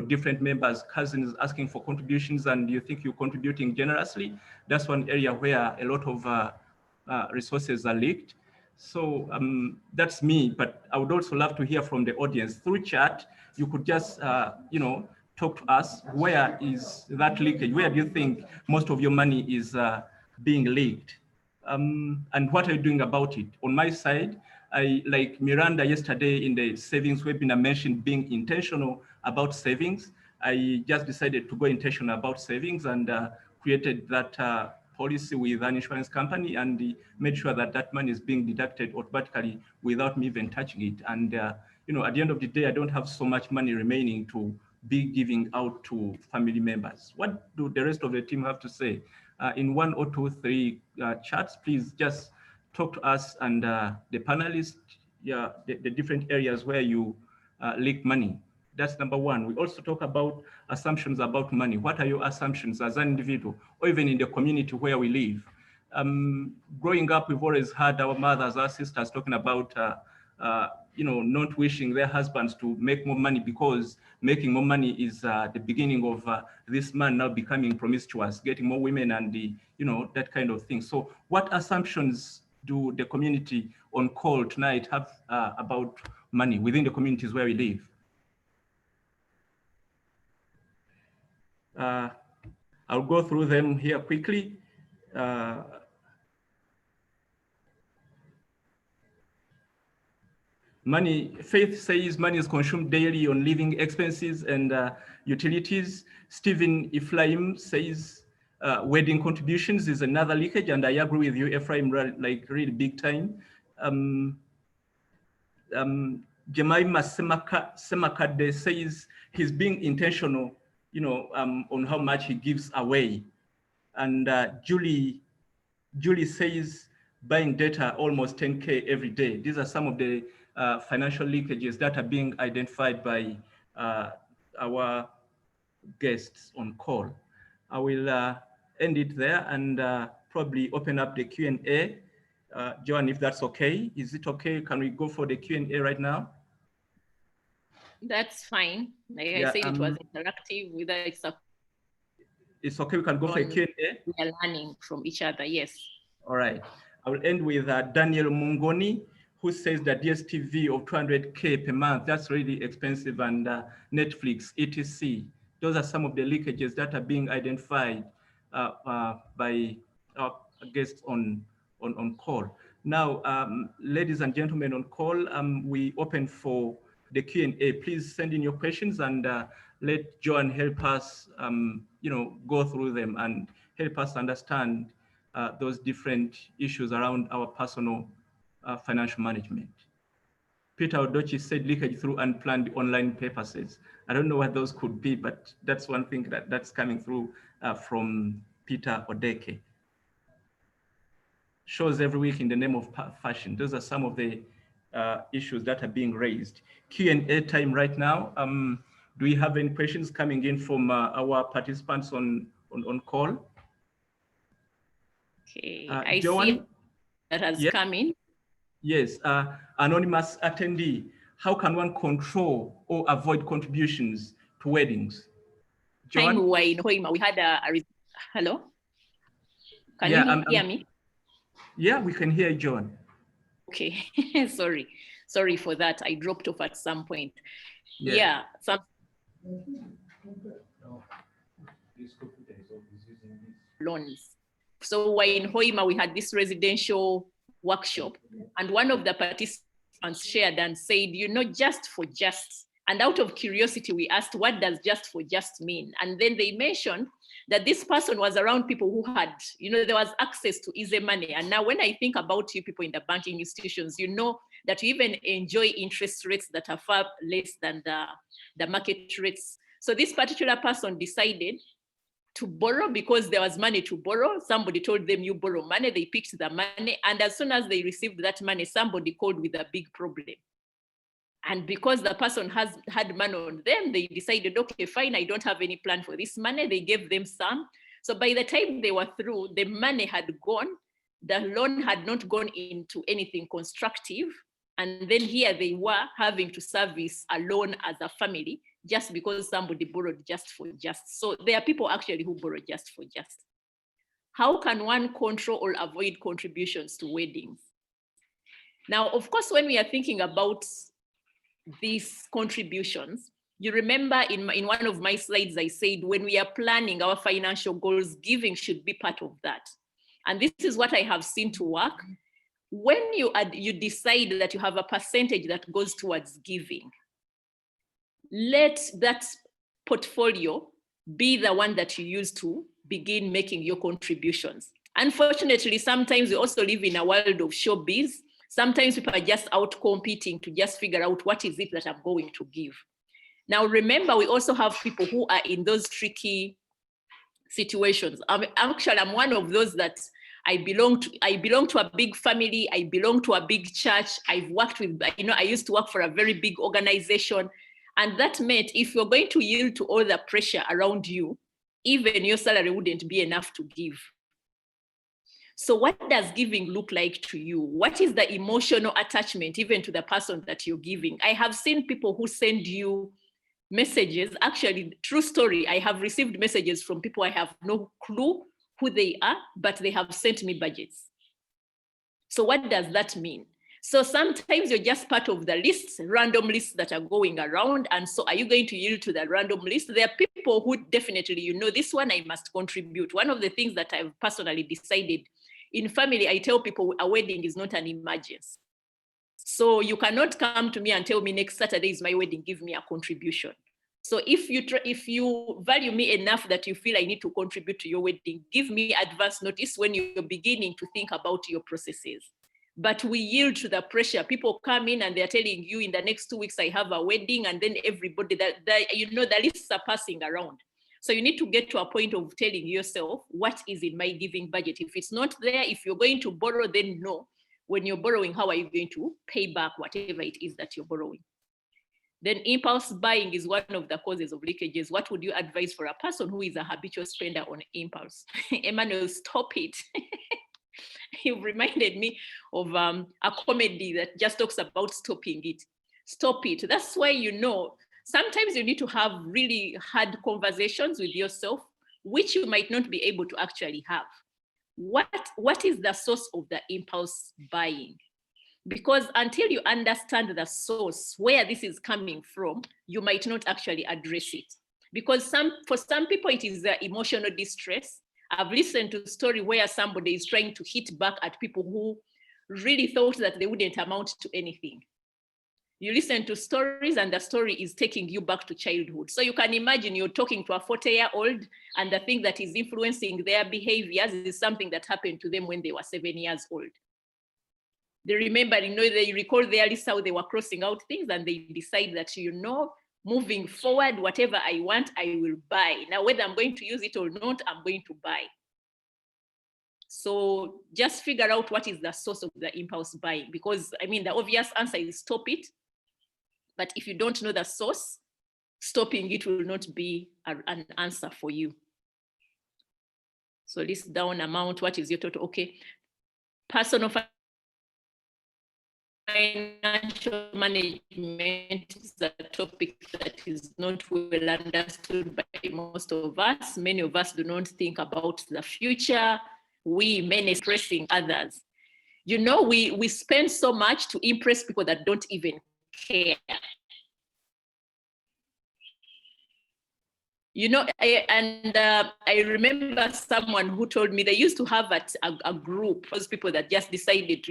different members, cousins asking for contributions, and you think you're contributing generously. That's one area where a lot of resources are leaked. So that's me, but I would also love to hear from the audience through chat. You could just talk to us. Where is that leakage? Where do you think most of your money is being leaked? And what are you doing about it? On my side, I, like Miranda yesterday in the savings webinar, mentioned being intentional about savings. I just decided to go intentional about savings and created that policy with an insurance company and made sure that that money is being deducted automatically without me even touching it. And at the end of the day, I don't have so much money remaining to be giving out to family members. What do the rest of the team have to say? In 1 or 2, 3 chats, please just talk to us and the panelists, the different areas where you leak money. That's number one. We also talk about assumptions about money. What are your assumptions as an individual or even in the community where we live? Growing up, we've always heard our mothers, our sisters talking about not wishing their husbands to make more money because making more money is the beginning of this man now becoming promiscuous, getting more women and that kind of thing. So what assumptions do the community on call tonight have about money within the communities where we live? I'll go through them here quickly. Faith says money is consumed daily on living expenses and utilities. Stephen Ephraim says wedding contributions is another leakage, and I agree with you, Ephraim, like really big time. Jemima Semakade says he's being intentional, on how much he gives away. And Julie says buying data almost 10K every day. These are some of the financial leakages that are being identified by our guests on call. I will end it there and probably open up the Q&A. Joan, if that's okay. Is it okay? Can we go for the Q&A right now? That's fine. Like I said, it was interactive. Whether it's okay, we can go for a Q&A. We are learning from each other, yes. All right. I will end with Daniel Mungoni, who says that DSTV of 200K per month, that's really expensive, and Netflix, etc. Those are some of the leakages that are being identified by our guests on call. Now, ladies and gentlemen on call, we open for the Q&A. Please send in your questions, and let Joan help us, go through them and help us understand those different issues around our personal financial management. Peter Odochi said leakage through unplanned online purposes. I don't know what those could be, but that's one thing that's coming through from Peter Odeke. Shows every week in the name of fashion. Those are some of the issues that are being raised. Q&A time right now. Do we have any questions coming in from our participants on call? Okay, I Joan, see that has come in. Yes, anonymous attendee. How can one control or avoid contributions to weddings? Time Joan? we were in Hoima, we had a hello? Can you hear me? Yeah, we can hear you, John. Okay, sorry for that. I dropped off at some point. Yeah, some loans. So we're in Hoima, we had this residential workshop, and one of the participants shared and said, just for just. And out of curiosity, we asked, what does just for just mean? And then they mentioned that this person was around people who had, there was access to easy money. And now when I think about you people in the banking institutions, you know that you even enjoy interest rates that are far less than the market rates. So this particular person decided to borrow because there was money to borrow. Somebody told them, you borrow money. They picked the money. And as soon as they received that money, somebody called with a big problem. And because the person had money on them, they decided, okay, fine, I don't have any plan for this money. They gave them some. So by the time they were through, the money had gone. The loan had not gone into anything constructive. And then here they were having to service a loan as a family just because somebody borrowed just for just. So there are people actually who borrow just for just. How can one control or avoid contributions to weddings? Now, of course, when we are thinking about these contributions, you remember in one of my slides, I said, when we are planning our financial goals, giving should be part of that. And this is what I have seen to work. When you decide that you have a percentage that goes towards giving, let that portfolio be the one that you use to begin making your contributions. Unfortunately, sometimes we also live in a world of showbiz. Sometimes people are just out competing to just figure out what is it that I'm going to give. Now, remember, we also have people who are in those tricky situations. I'm one of those that I belong to a big family. I belong to a big church. I've worked with, I used to work for a very big organization. And that meant if you're going to yield to all the pressure around you, even your salary wouldn't be enough to give. So what does giving look like to you? What is the emotional attachment even to the person that you're giving? I have seen people who send you messages. Actually, true story, I have received messages from people I have no clue who they are, but they have sent me budgets. So what does that mean? So sometimes you're just part of the lists, random lists that are going around. And so are you going to yield to the random list? There are people who definitely, this one I must contribute. One of the things that I've personally decided in family, I tell people a wedding is not an emergency. So you cannot come to me and tell me next Saturday is my wedding, give me a contribution. So if you value me enough that you feel I need to contribute to your wedding, give me advance notice when you're beginning to think about your processes. But we yield to the pressure. People come in and they're telling you in the next 2 weeks, I have a wedding, and then everybody, the lists are passing around. So you need to get to a point of telling yourself, what is in my giving budget? If it's not there, if you're going to borrow, then no. When you're borrowing, how are you going to pay back whatever it is that you're borrowing? Then impulse buying is one of the causes of leakages. What would you advise for a person who is a habitual spender on impulse? Emmanuel, stop it. You've reminded me of a comedy that just talks about stopping it. Stop it. That's why, sometimes you need to have really hard conversations with yourself, which you might not be able to actually have. What is the source of the impulse buying? Because until you understand the source, where this is coming from, you might not actually address it. Because for some people, it is emotional distress. I've listened to a story where somebody is trying to hit back at people who really thought that they wouldn't amount to anything. You listen to stories and the story is taking you back to childhood. So you can imagine you're talking to a 40-year-old and the thing that is influencing their behaviors is something that happened to them when they were 7 years old. They remember, they recall their list how they were crossing out things and they decide that, moving forward, whatever I want, I will buy. Now, whether I'm going to use it or not, I'm going to buy. So just figure out what is the source of the impulse buying, because the obvious answer is stop it. But if you don't know the source, stopping it will not be an answer for you. So list down amount, what is your total? Okay. Personal financial management is a topic that is not well understood by most of us. Many of us do not think about the future. We men expressing others. We spend so much to impress people that don't even care. I remember someone who told me they used to have a group, those people that just decided,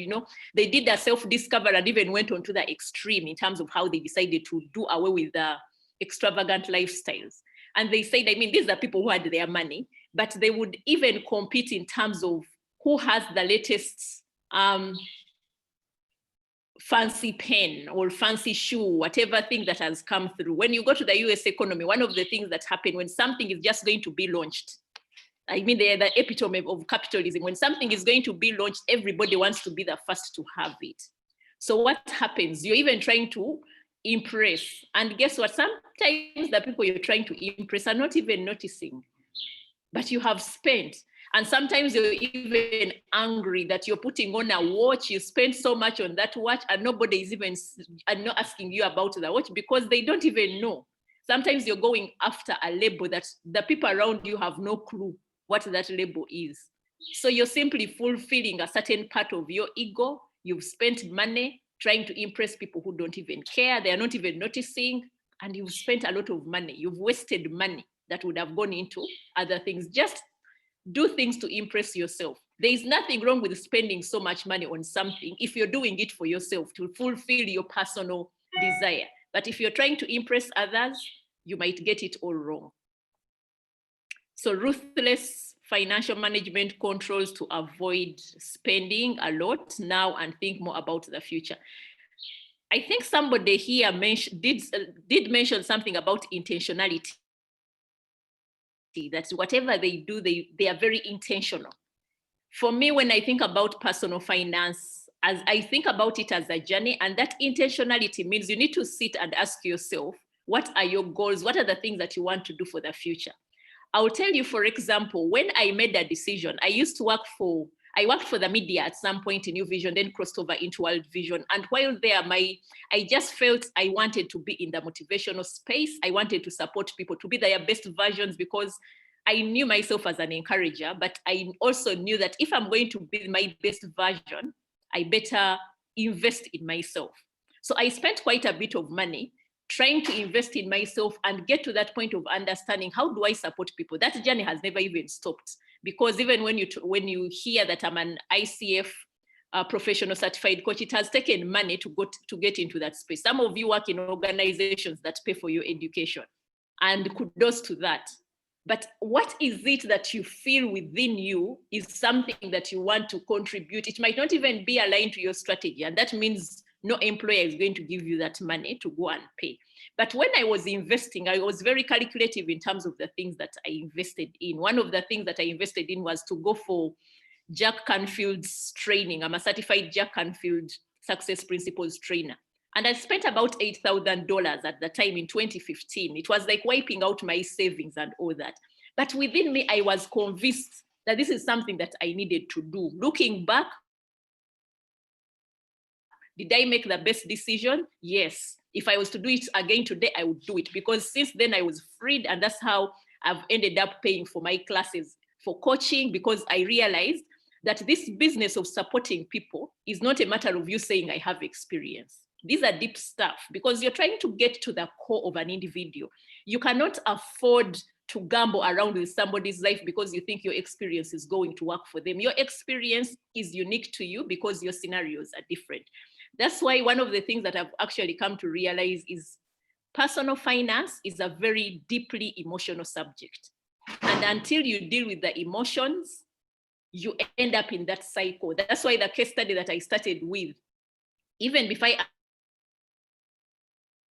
they did a self-discovery and even went on to the extreme in terms of how they decided to do away with the extravagant lifestyles. And they said, these are people who had their money, but they would even compete in terms of who has the latest fancy pen or fancy shoe, whatever thing that has come through. When you go to the US economy, one of the things that happen when something is just going to be launched, they're the epitome of capitalism. When something is going to be launched, everybody wants to be the first to have it. So what happens? You're even trying to impress. And guess what? Sometimes the people you're trying to impress are not even noticing, but you have spent. And sometimes you're even angry that you're putting on a watch, you spend so much on that watch and nobody is even not asking you about the watch because they don't even know. Sometimes you're going after a label that the people around you have no clue what that label is. So you're simply fulfilling a certain part of your ego. You've spent money trying to impress people who don't even care. They are not even noticing. And you've spent a lot of money. You've wasted money that would have gone into other things. Just do things to impress yourself. There is nothing wrong with spending so much money on something if you're doing it for yourself to fulfill your personal desire. But if you're trying to impress others, you might get it all wrong. So ruthless financial management controls to avoid spending a lot now and think more about the future. I think somebody here did mention something about intentionality. That whatever they do, they are very intentional. For me, when I think about personal finance, as I think about it as a journey, and that intentionality means you need to sit and ask yourself, what are your goals? What are the things that you want to do for the future? I'll tell you, for example, when I made a decision, I worked for the media at some point in New Vision, then crossed over into World Vision. And while there, I just felt I wanted to be in the motivational space. I wanted to support people to be their best versions because I knew myself as an encourager, but I also knew that if I'm going to be my best version, I better invest in myself. So I spent quite a bit of money trying to invest in myself and get to that point of understanding, how do I support people? That journey has never even stopped, because even when you hear that I'm an ICF professional certified coach, it has taken money to get into that space. Some of you work in organizations that pay for your education, and kudos to that. But what is it that you feel within you is something that you want to contribute? It might not even be aligned to your strategy, and that means no employer is going to give you that money to go and pay. But when I was investing, I was very calculative in terms of the things that I invested in. One of the things that I invested in was to go for Jack Canfield's training. I'm a certified Jack Canfield Success Principles trainer. And I spent about $8,000 at the time in 2015. It was like wiping out my savings and all that. But within me, I was convinced that this is something that I needed to do. Looking back, did I make the best decision? Yes. If I was to do it again today, I would do it, because since then I was freed, and that's how I've ended up paying for my classes for coaching, because I realized that this business of supporting people is not a matter of you saying, I have experience. These are deep stuff because you're trying to get to the core of an individual. You cannot afford to gamble around with somebody's life because you think your experience is going to work for them. Your experience is unique to you because your scenarios are different. That's why one of the things that I've actually come to realize is personal finance is a very deeply emotional subject. And until you deal with the emotions, you end up in that cycle. That's why the case study that I started with, even before I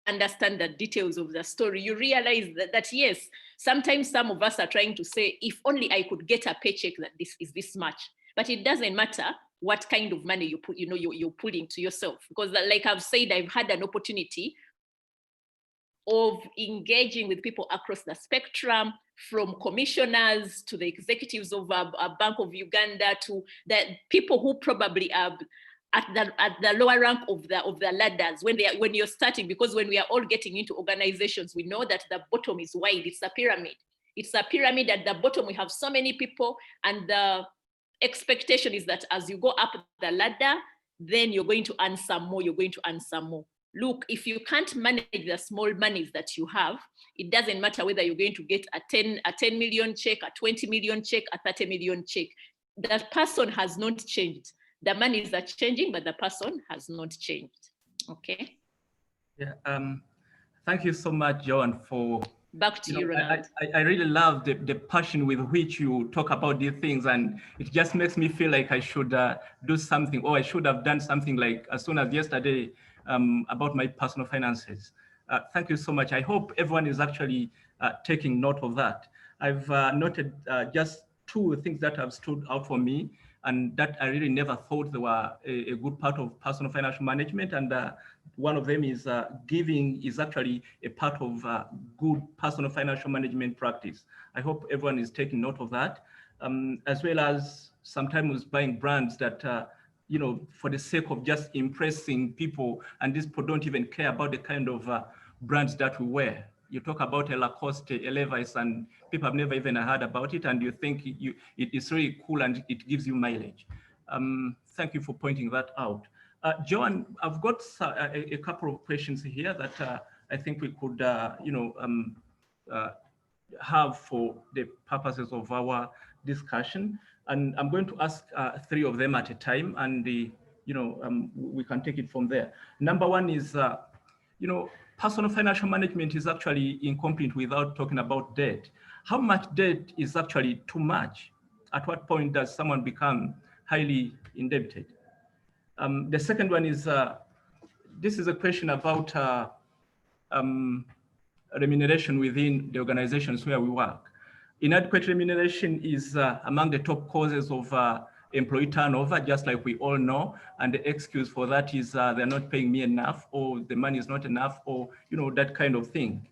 understand the details of the story, you realize that yes, sometimes some of us are trying to say, if only I could get a paycheck that this is this much, but it doesn't matter what kind of money you put, you're putting to yourself. Because like I've said, I've had an opportunity of engaging with people across the spectrum, from commissioners to the executives of a Bank of Uganda to the people who probably are at the lower rank of the ladders when you're starting, because when we are all getting into organizations, we know that the bottom is wide. It's a pyramid. It's a pyramid. At the bottom, we have so many people, and the expectation is that as you go up the ladder, then you're going to earn some more. You're going to earn some more. Look, if you can't manage the small monies that you have, it doesn't matter whether you're going to get a 10 million check, a 20 million check, a 30 million check. That person has not changed. The monies are changing, but the person has not changed. Okay. Yeah. Thank you so much, Joan, for. Back to you, Ronald. I really love the passion with which you talk about these things, and it just makes me feel like I should do something, or I should have done something like as soon as yesterday about my personal finances. Thank you so much. I hope everyone is actually taking note of that. I've noted just two things that have stood out for me, and that I really never thought they were a good part of personal financial management. And one of them is giving is actually a part of good personal financial management practice. I hope everyone is taking note of that, as well as sometimes buying brands that, for the sake of just impressing people, and these people don't even care about the kind of brands that we wear. You talk about a Lacoste, a Levi's, and people have never even heard about it, and you think it is really cool and it gives you mileage. Thank you for pointing that out. Joan, I've got a couple of questions here that I think we could, have for the purposes of our discussion. And I'm going to ask three of them at a time, and we can take it from there. Number one is, personal financial management is actually incomplete without talking about debt. How much debt is actually too much? At what point does someone become highly indebted? The second one is, this is a question about remuneration within the organizations where we work. Inadequate remuneration is among the top causes of employee turnover, just like we all know, and the excuse for that is they're not paying me enough, or the money is not enough, or that kind of thing.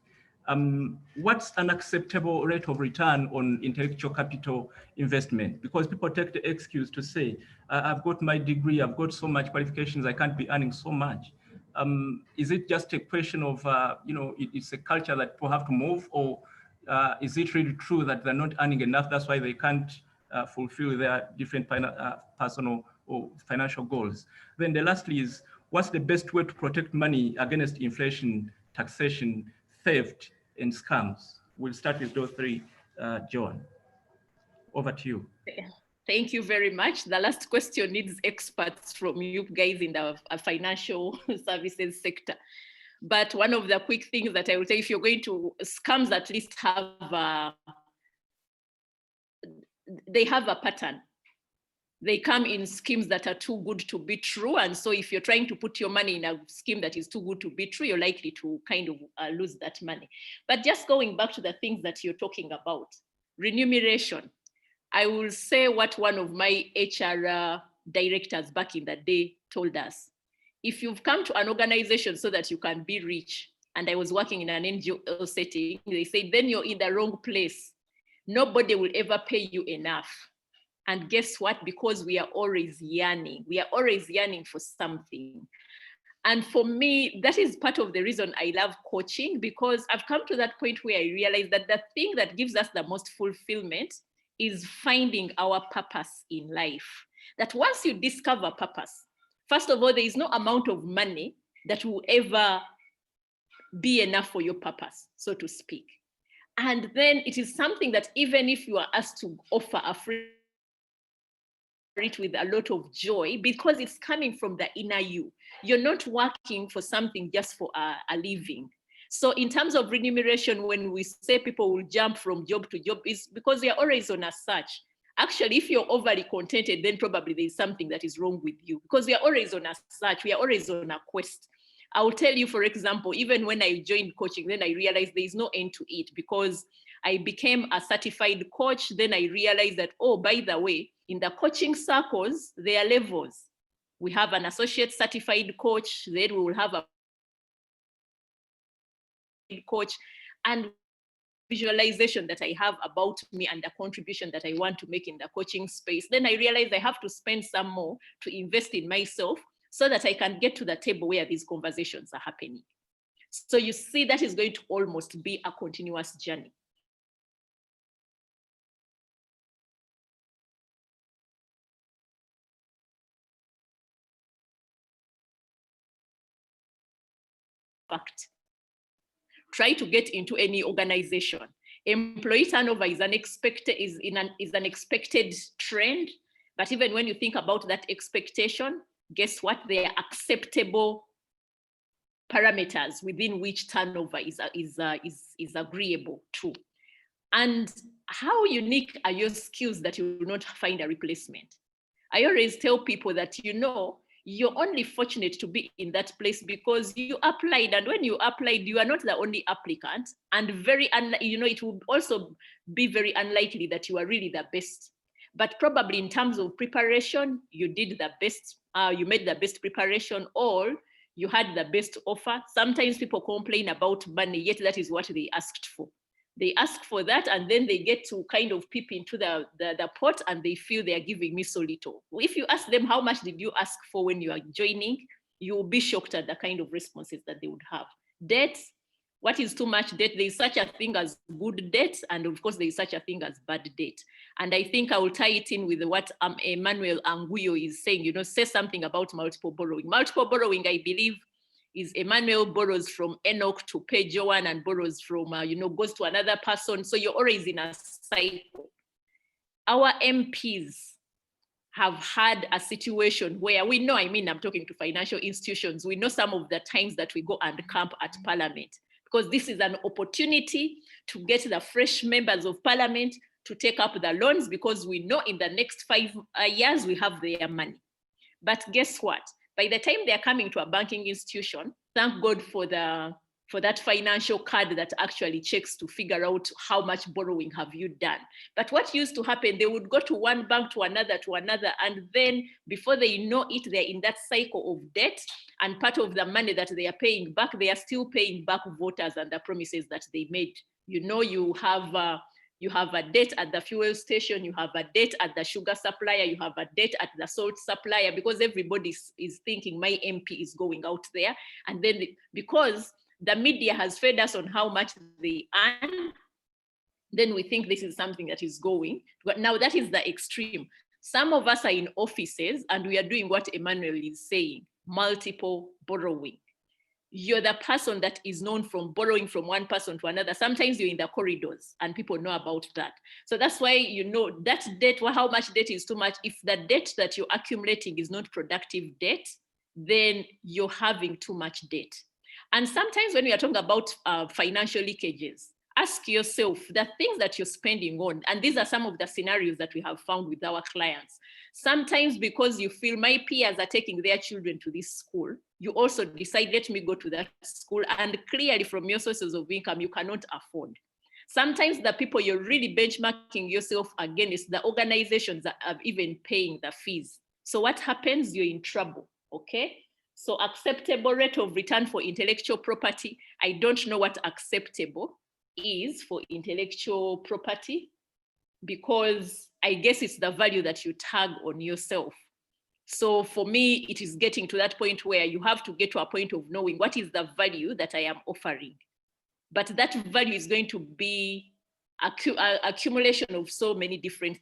What's an acceptable rate of return on intellectual capital investment? Because people take the excuse to say, I've got my degree, I've got so much qualifications, I can't be earning so much. Is it just a question of, it's a culture that people have to move, or is it really true that they're not earning enough, that's why they can't fulfill their different personal or financial goals? Then the lastly is, what's the best way to protect money against inflation, taxation, theft, and scams? We'll start with those three. Joan, over to you. Thank you very much. The last question needs experts from you guys in the financial services sector. But one of the quick things that I will say, if you're going to, scams at least have they have a pattern. They come in schemes that are too good to be true. And so if you're trying to put your money in a scheme that is too good to be true, you're likely to kind of lose that money. But just going back to the things that you're talking about, remuneration, I will say what one of my HR directors back in the day told us. If you've come to an organization so that you can be rich, and I was working in an NGO setting, they say, then you're in the wrong place. Nobody will ever pay you enough. And guess what? Because we are always yearning. We are always yearning for something. And for me, that is part of the reason I love coaching, because I've come to that point where I realize that the thing that gives us the most fulfillment is finding our purpose in life. That once you discover purpose, first of all, there is no amount of money that will ever be enough for your purpose, so to speak. And then it is something that even if you are asked to offer a free it with a lot of joy, because it's coming from the inner you. You're not working for something just for a living. So in terms of remuneration, when we say people will jump from job to job, it's because you're always on a search. Actually, if you're overly contented, then probably there's something that is wrong with you, because we are always on a search. We are always on a quest. I will tell you, for example, even when I joined coaching, then I realized there is no end to it, because I became a certified coach. Then I realized that, oh, by the way, in the coaching circles, there are levels. We have an associate certified coach, then we will have a coach, and visualization that I have about me and the contribution that I want to make in the coaching space. Then I realized I have to spend some more to invest in myself so that I can get to the table where these conversations are happening. So you see, that is going to almost be a continuous journey. Fact. Try to get into any organization. Employee turnover is an expected trend, but even when you think about that expectation, guess what? They are acceptable parameters within which turnover is agreeable to. And how unique are your skills that you will not find a replacement? I always tell people that, you know, you're only fortunate to be in that place because you applied, and when you applied, you are not the only applicant, and it will also be very unlikely that you are really the best. But probably in terms of preparation, you did the best, you made the best preparation, or you had the best offer. Sometimes people complain about money, yet that is what they asked for. They ask for that, and then they get to kind of peep into the pot, and they feel they are giving me so little. If you ask them, how much did you ask for when you are joining, you will be shocked at the kind of responses that they would have. Debt, what is too much debt? There is such a thing as good debt, and of course there is such a thing as bad debt. And I think I will tie it in with what Emmanuel Anguyo is saying, you know, say something about multiple borrowing. Multiple borrowing, I believe, is Emmanuel borrows from Enoch to pay Joanne, and borrows from, goes to another person. So you're always in a cycle. Our MPs have had a situation where we know, I'm talking to financial institutions, we know some of the times that we go and camp at Parliament, because this is an opportunity to get the fresh members of Parliament to take up the loans, because we know in the next 5 years we have their money. But guess what? By the time they're coming to a banking institution, thank God for that financial card that actually checks to figure out how much borrowing have you done. But what used to happen, they would go to one bank to another, and then before they know it, they're in that cycle of debt, and part of the money that they are paying back, they are still paying back voters and the promises that they made. You know, you have a debt at the fuel station, you have a debt at the sugar supplier, you have a debt at the salt supplier, because everybody is thinking my MP is going out there. And then because the media has fed us on how much they earn, then we think this is something that is going. But now that is the extreme. Some of us are in offices and we are doing what Emmanuel is saying, multiple borrowing. You're the person that is known from borrowing from one person to another. Sometimes you're in the corridors and people know about that. So that's why, you know, that debt, how much debt is too much. If the debt that you're accumulating is not productive debt, then you're having too much debt. And sometimes when we are talking about financial leakages, ask yourself the things that you're spending on. And these are some of the scenarios that we have found with our clients. Sometimes because you feel my peers are taking their children to this school, you also decide, let me go to that school. And clearly from your sources of income, you cannot afford. Sometimes the people you're really benchmarking yourself against, the organizations that are even paying the fees. So what happens? You're in trouble, okay? So acceptable rate of return for intellectual property. I don't know what acceptable is for intellectual property, because I guess it's the value that you tag on yourself. So for me, it is getting to that point where you have to get to a point of knowing what is the value that I am offering. But that value is going to be accumulation of so many different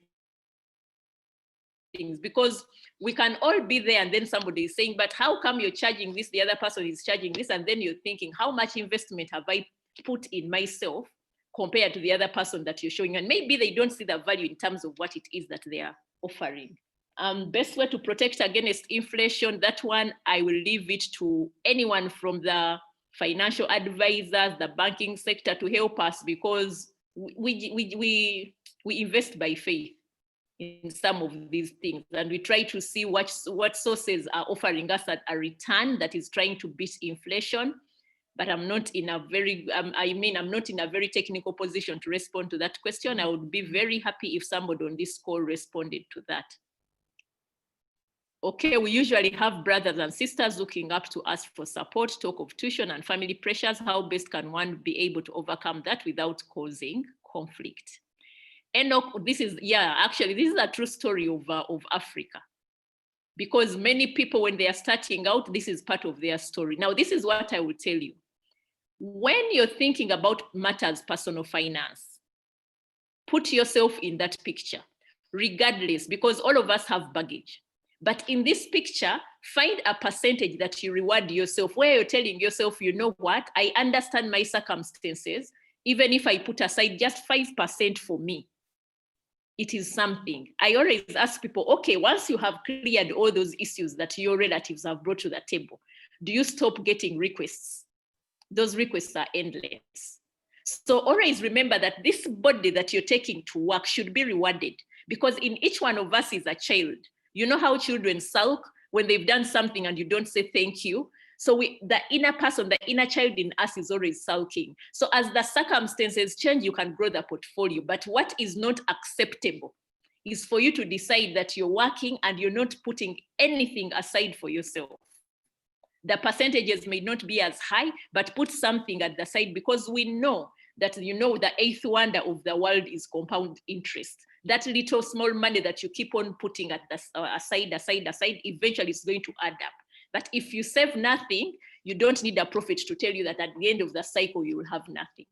things, because we can all be there and then somebody is saying, but how come you're charging this, the other person is charging this, and then you're thinking, how much investment have I put in myself compared to the other person that you're showing? And maybe they don't see the value in terms of what it is that they are offering. Best way to protect against inflation, that one I will leave it to anyone from the financial advisors, the banking sector to help us, because we invest by faith in some of these things, and we try to see what sources are offering us a return that is trying to beat inflation. But I'm not in a very, I'm not in a very technical position to respond to that question. I would be very happy if somebody on this call responded to that. Okay, we usually have brothers and sisters looking up to us for support, talk of tuition and family pressures. How best can one be able to overcome that without causing conflict? Enoch, this is a true story of Africa. Because many people, when they are starting out, this is part of their story. Now, this is what I will tell you. When you're thinking about matters personal finance, put yourself in that picture, regardless, because all of us have baggage. But in this picture, find a percentage that you reward yourself, where you're telling yourself, you know what, I understand my circumstances. Even if I put aside just 5% for me, it is something. I always ask people, okay, once you have cleared all those issues that your relatives have brought to the table, do you stop getting requests? Those requests are endless. So always remember that this body that you're taking to work should be rewarded, because in each one of us is a child. You know how children sulk when they've done something and you don't say thank you? So the inner person, the inner child in us is always sulking. So as the circumstances change, you can grow the portfolio. But what is not acceptable is for you to decide that you're working and you're not putting anything aside for yourself. The percentages may not be as high, but put something at the side, because we know that, the eighth wonder of the world is compound interest. That little small money that you keep on putting at the aside, eventually it's going to add up. But if you save nothing, you don't need a prophet to tell you that at the end of the cycle, you will have nothing.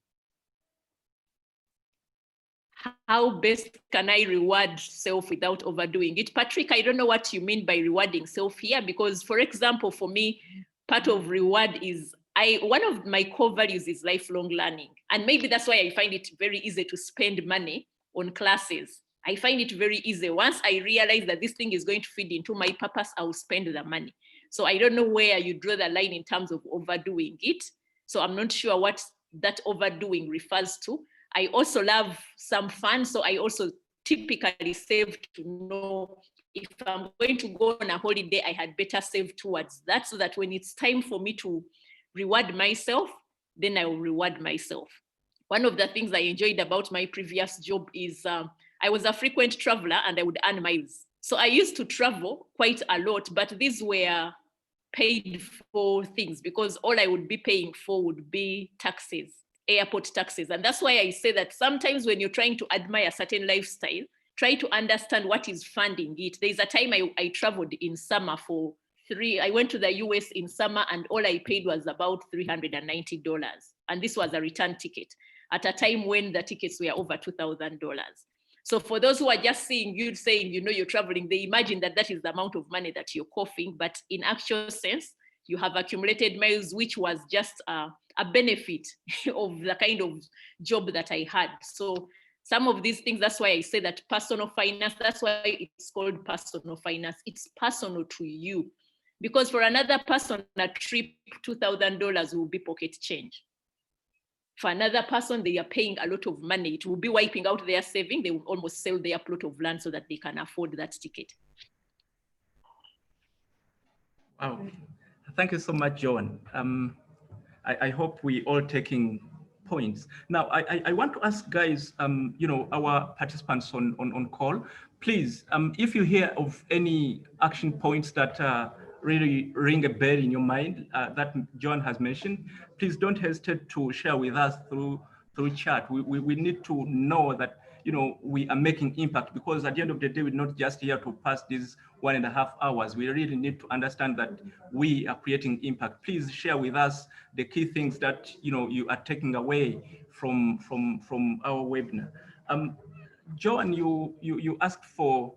How best can I reward self without overdoing it? Patrick, I don't know what you mean by rewarding self here, because for example, for me, part of reward is, one of my core values is lifelong learning. And maybe that's why I find it very easy to spend money on classes. I find it very easy. Once I realize that this thing is going to feed into my purpose, I will spend the money. So I don't know where you draw the line in terms of overdoing it. So I'm not sure what that overdoing refers to. I also love some fun. So I also typically save to know if I'm going to go on a holiday, I had better save towards that, so that when it's time for me to reward myself, then I will reward myself. One of the things I enjoyed about my previous job is I was a frequent traveler and I would earn miles. So I used to travel quite a lot, but these were paid for things, because all I would be paying for would be taxes, airport taxes. And that's why I say that sometimes when you're trying to admire a certain lifestyle, try to understand what is funding it. There's a time I traveled in summer I went to the US in summer and all I paid was about $390. And this was a return ticket at a time when the tickets were over $2,000. So for those who are just seeing you saying, you're traveling, they imagine that that is the amount of money that you're coughing, but in actual sense, you have accumulated miles, which was just a benefit of the kind of job that I had. So some of these things, that's why I say that personal finance, that's why it's called personal finance. It's personal to you. Because for another person, a trip, $2,000 will be pocket change. For another person, they are paying a lot of money. It will be wiping out their saving. They will almost sell their plot of land so that they can afford that ticket. Wow. Thank you so much, Joan. I hope we all taking points. Now, I want to ask guys, our participants on call, please, if you hear of any action points that really ring a bell in your mind that Joan has mentioned, please don't hesitate to share with us through chat. We need to know that, we are making impact, because at the end of the day, we're not just here to pass these 1.5 hours. We really need to understand that we are creating impact. Please share with us the key things that you are taking away from our webinar. Joan, you asked for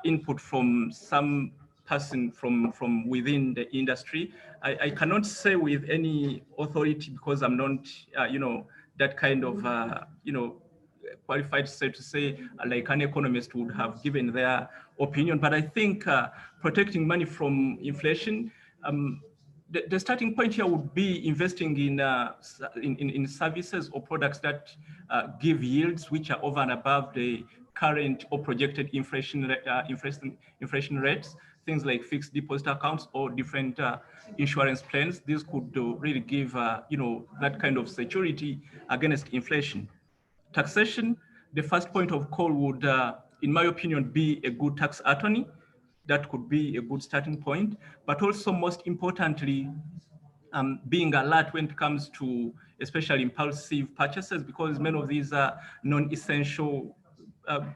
input from some person from within the industry. I cannot say with any authority, because I'm not that kind of qualified to say like an economist would have given their opinion. But I think protecting money from inflation, the starting point here would be investing in services or products that give yields which are over and above the current or projected inflation rates. Things like fixed deposit accounts or different insurance plans. This could really give that kind of security against inflation. Taxation, the first point of call would, in my opinion, be a good tax attorney. That could be a good starting point, but also most importantly, being alert when it comes to especially impulsive purchases, because many of these are non-essential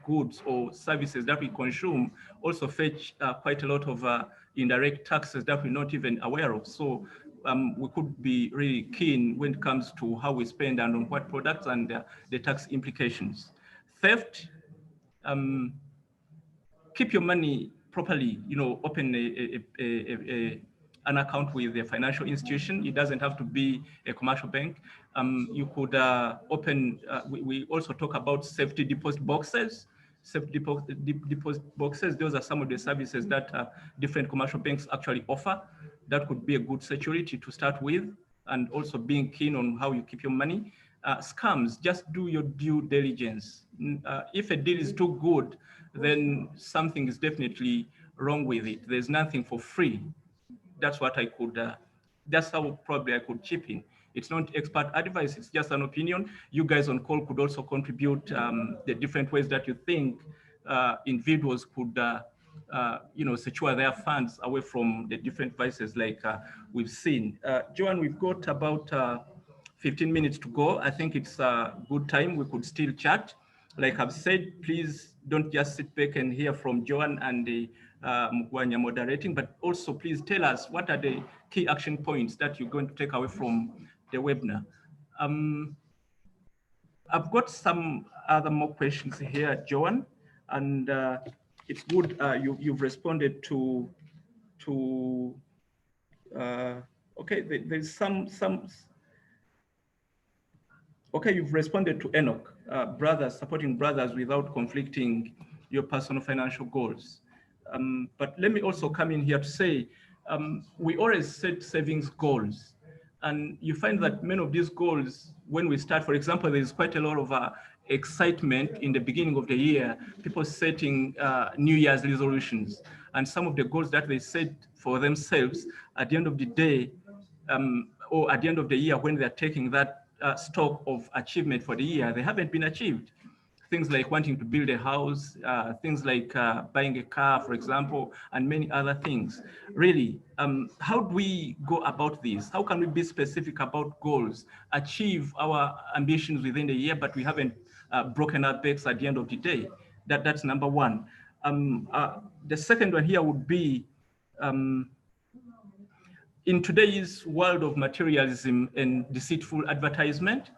goods or services that we consume also fetch quite a lot of indirect taxes that we're not even aware of. So we could be really keen when it comes to how we spend and on what products and the tax implications. Theft, keep your money properly, open an account with a financial institution. It doesn't have to be a commercial bank. You could open, we also talk about safety deposit boxes. Safety deposit boxes, those are some of the services that different commercial banks actually offer. That could be a good security to start with, and also being keen on how you keep your money. Scams, just do your due diligence. If a deal is too good, then something is definitely wrong with it. There's nothing for free. That's what I could, that's how probably I could chip in. It's not expert advice, it's just an opinion. You guys on call could also contribute the different ways that you think individuals could secure their funds away from the different vices like we've seen. Joan, we've got about 15 minutes to go. I think it's a good time. We could still chat. Like I've said, please don't just sit back and hear from Joan and the Mugwanya moderating, but also please tell us what are the key action points that you're going to take away from the webinar. I've got some other more questions here, Joan, and it's good you've responded to okay, there's some. Okay, you've responded to Enoch, brothers, supporting brothers without conflicting your personal financial goals. But let me also come in here to say, we always set savings goals. And you find that many of these goals, when we start, for example, there's quite a lot of excitement in the beginning of the year, people setting New Year's resolutions. And some of the goals that they set for themselves at the end of the day, or at the end of the year when they're taking that stock of achievement for the year, they haven't been achieved. Things like wanting to build a house, things like buying a car, for example, and many other things. Really, how do we go about this? How can we be specific about goals, achieve our ambitions within the year, but we haven't broken our backs at the end of the day? That's number one. The second one here would be, in today's world of materialism and deceitful advertisement,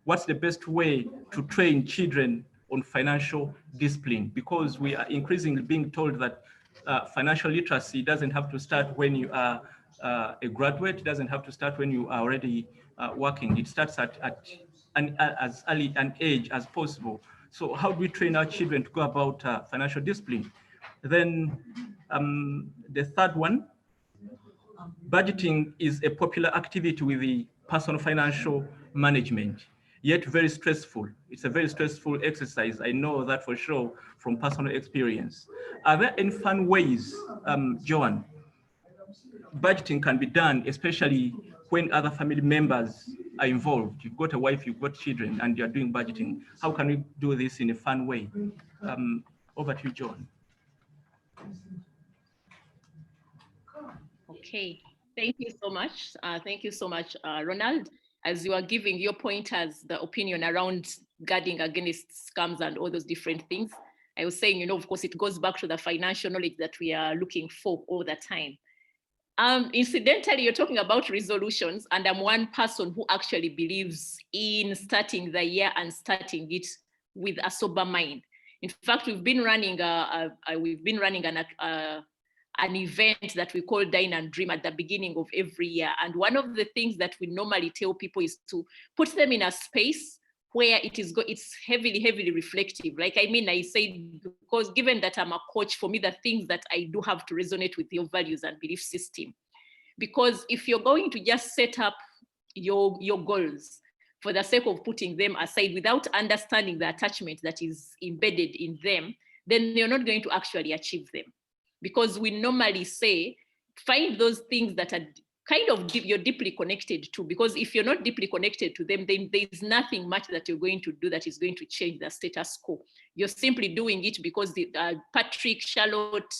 what's the best way to train children on financial discipline? Because we are increasingly being told that financial literacy doesn't have to start when you are a graduate, it doesn't have to start when you are already working. It starts at as early an age as possible. So how do we train our children to go about financial discipline? Then the third one, budgeting is a popular activity with the personal financial management, yet very stressful. It's a very stressful exercise. I know that for sure from personal experience. Are there any fun ways, Joan, budgeting can be done, especially when other family members are involved? You've got a wife, you've got children, and you're doing budgeting. How can we do this in a fun way? Over to you, Joan. Okay, thank you so much. Thank you so much, Ronald. As you are giving your pointers, the opinion around guarding against scams and all those different things. I was saying, of course, it goes back to the financial knowledge that we are looking for all the time. Incidentally, you're talking about resolutions, and I'm one person who actually believes in starting the year and starting it with a sober mind. In fact, we've been running an event that we call Dine and Dream at the beginning of every year. And one of the things that we normally tell people is to put them in a space where it's heavily reflective. Like, I say, because given that I'm a coach, for me, the things that I do have to resonate with your values and belief system. Because if you're going to just set up your goals for the sake of putting them aside without understanding the attachment that is embedded in them, then you're not going to actually achieve them. Because we normally say, find those things that are kind of you're deeply connected to, because if you're not deeply connected to them, then there's nothing much that you're going to do that is going to change the status quo. You're simply doing it because Patrick, Charlotte,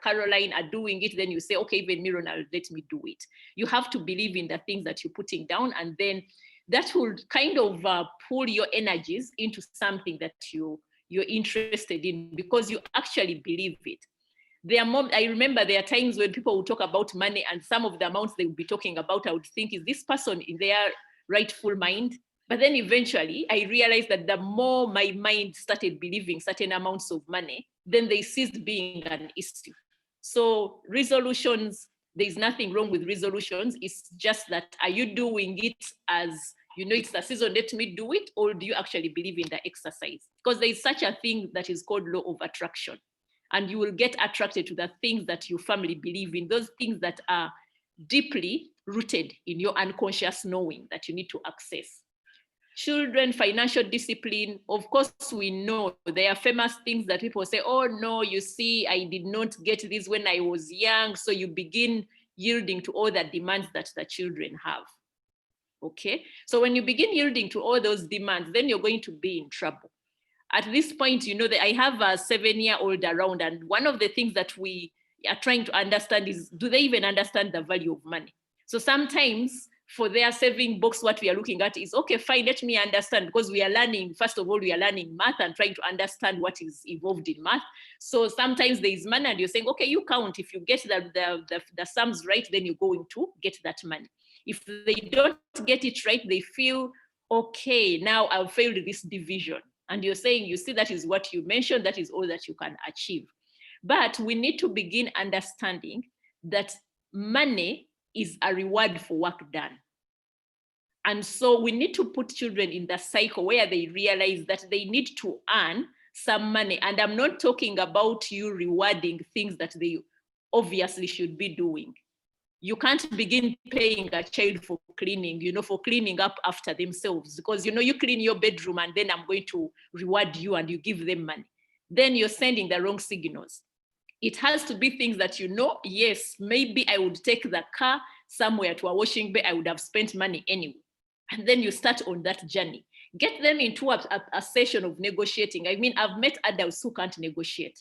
Caroline are doing it. Then you say, okay, even me, Ronald, let me do it. You have to believe in the things that you're putting down, and then that will kind of pull your energies into something that you're interested in because you actually believe it. I remember there are times when people will talk about money, and some of the amounts they would be talking about, I would think, is this person in their rightful mind? But then eventually I realized that the more my mind started believing certain amounts of money, then they ceased being an issue. So resolutions, there's nothing wrong with resolutions. It's just that, are you doing it as, it's the season, let me do it, or do you actually believe in the exercise? Because there's such a thing that is called law of attraction. And you will get attracted to the things that you firmly believe in, those things that are deeply rooted in your unconscious knowing that you need to access. Children, financial discipline, of course, we know there are famous things that people say, oh no, you see, I did not get this when I was young. So you begin yielding to all the demands that the children have. Okay, so when you begin yielding to all those demands, then you're going to be in trouble. At this point, that I have a 7-year-old around, and one of the things that we are trying to understand is, do they even understand the value of money? So sometimes for their saving box, what we are looking at is, okay, fine, let me understand, because we are learning, first of all, we are learning math and trying to understand what is involved in math. So sometimes there is money and you're saying, okay, you count. If you get the sums right, then you're going to get that money. If they don't get it right, they feel, okay, now I've failed this division. And you're saying, you see, that is what you mentioned, that is all that you can achieve. But we need to begin understanding that money is a reward for work done. And so we need to put children in the cycle where they realize that they need to earn some money. And I'm not talking about you rewarding things that they obviously should be doing. You can't begin paying a child for cleaning, for cleaning up after themselves, because, you clean your bedroom and then I'm going to reward you and you give them money. Then you're sending the wrong signals. It has to be things that, yes, maybe I would take the car somewhere to a washing bay, I would have spent money anyway. And then you start on that journey. Get them into a session of negotiating. I mean, I've met adults who can't negotiate.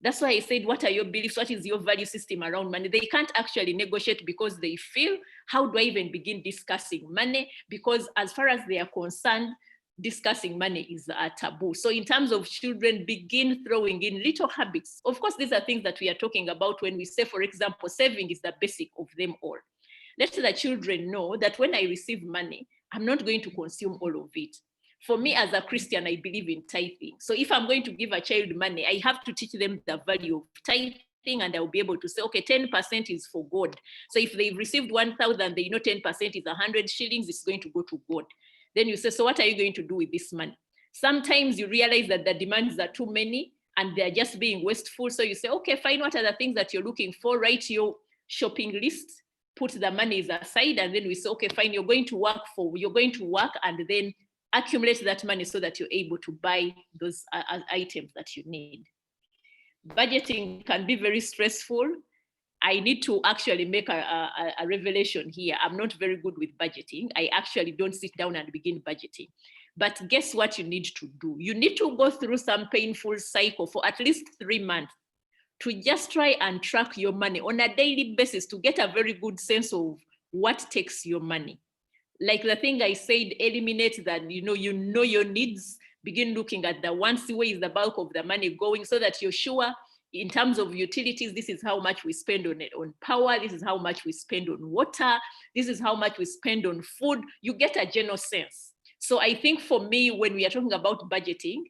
That's why I said, what are your beliefs? What is your value system around money? They can't actually negotiate because they feel, how do I even begin discussing money? Because as far as they are concerned, discussing money is a taboo. So in terms of children, begin throwing in little habits. Of course, these are things that we are talking about when we say, for example, saving is the basic of them all. Let the children know that when I receive money, I'm not going to consume all of it. For me as a Christian, I believe in tithing. So if I'm going to give a child money, I have to teach them the value of tithing, and I'll be able to say, okay, 10% is for God. So if they've received 1,000, they know 10% is 100 shillings, it's going to go to God. Then you say, so what are you going to do with this money? Sometimes you realize that the demands are too many and they're just being wasteful. So you say, okay, fine, what are the things that you're looking for? Write your shopping list, put the monies aside, and then we say, okay, fine, you're going to work and then accumulate that money so that you're able to buy those items that you need. Budgeting can be very stressful. I need to actually make a revelation here. I'm not very good with budgeting. I actually don't sit down and begin budgeting. But guess what you need to do? You need to go through some painful cycle for at least 3 months to just try and track your money on a daily basis to get a very good sense of what takes your money. Like the thing I said, eliminate that, you know your needs, begin looking at the ones, where is the bulk of the money going, so that you're sure in terms of utilities, this is how much we spend on power, this is how much we spend on water, this is how much we spend on food. You get a general sense. So I think for me, when we are talking about budgeting,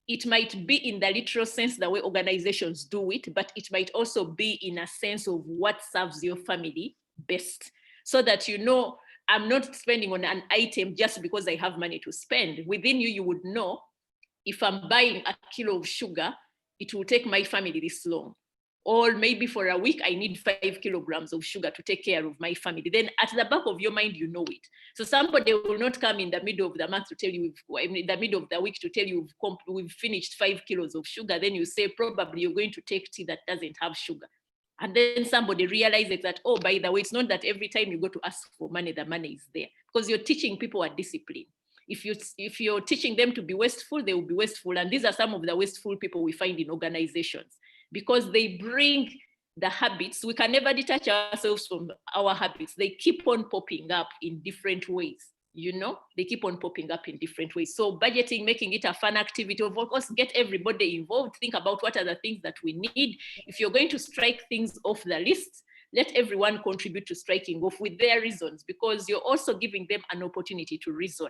it might be in the literal sense, the way organizations do it, but it might also be in a sense of what serves your family best. So that you know, I'm not spending on an item just because I have money to spend. Within you, you would know, if I'm buying a kilo of sugar, it will take my family this long. Or maybe for a week, I need 5 kilograms of sugar to take care of my family. Then at the back of your mind, you know it. So somebody will not come in the middle of the month to tell you, in the middle of the week to tell you we've finished 5 kilos of sugar. Then you say, probably you're going to take tea that doesn't have sugar. And then somebody realizes that, oh, by the way, it's not that every time you go to ask for money, the money is there. Because you're teaching people a discipline. If you're teaching them to be wasteful, they will be wasteful. And these are some of the wasteful people we find in organizations, because they bring the habits. We can never detach ourselves from our habits. They keep on popping up in different ways. You know, they keep on popping up in different ways. So budgeting, making it a fun activity, of course, get everybody involved. Think about what are the things that we need. If you're going to strike things off the list, let everyone contribute to striking off with their reasons, because you're also giving them an opportunity to reason.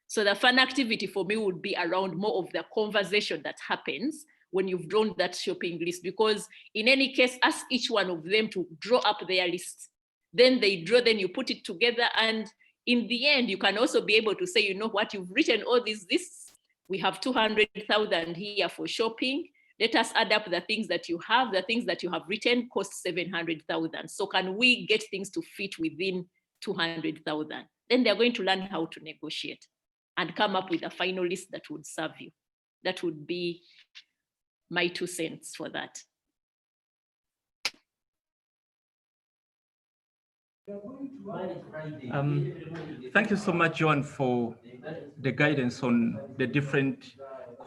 So the fun activity for me would be around more of the conversation that happens when you've drawn that shopping list, because in any case, ask each one of them to draw up their list. Then they draw, then you put it together, and in the end, you can also be able to say, you know what, you've written all these lists. We have 200,000 here for shopping. Let us add up the things that you have. The things that you have written cost 700,000. So can we get things to fit within 200,000? Then they're going to learn how to negotiate and come up with a final list that would serve you. That would be my 2 cents for that. Thank you so much, Joan, for the guidance on the different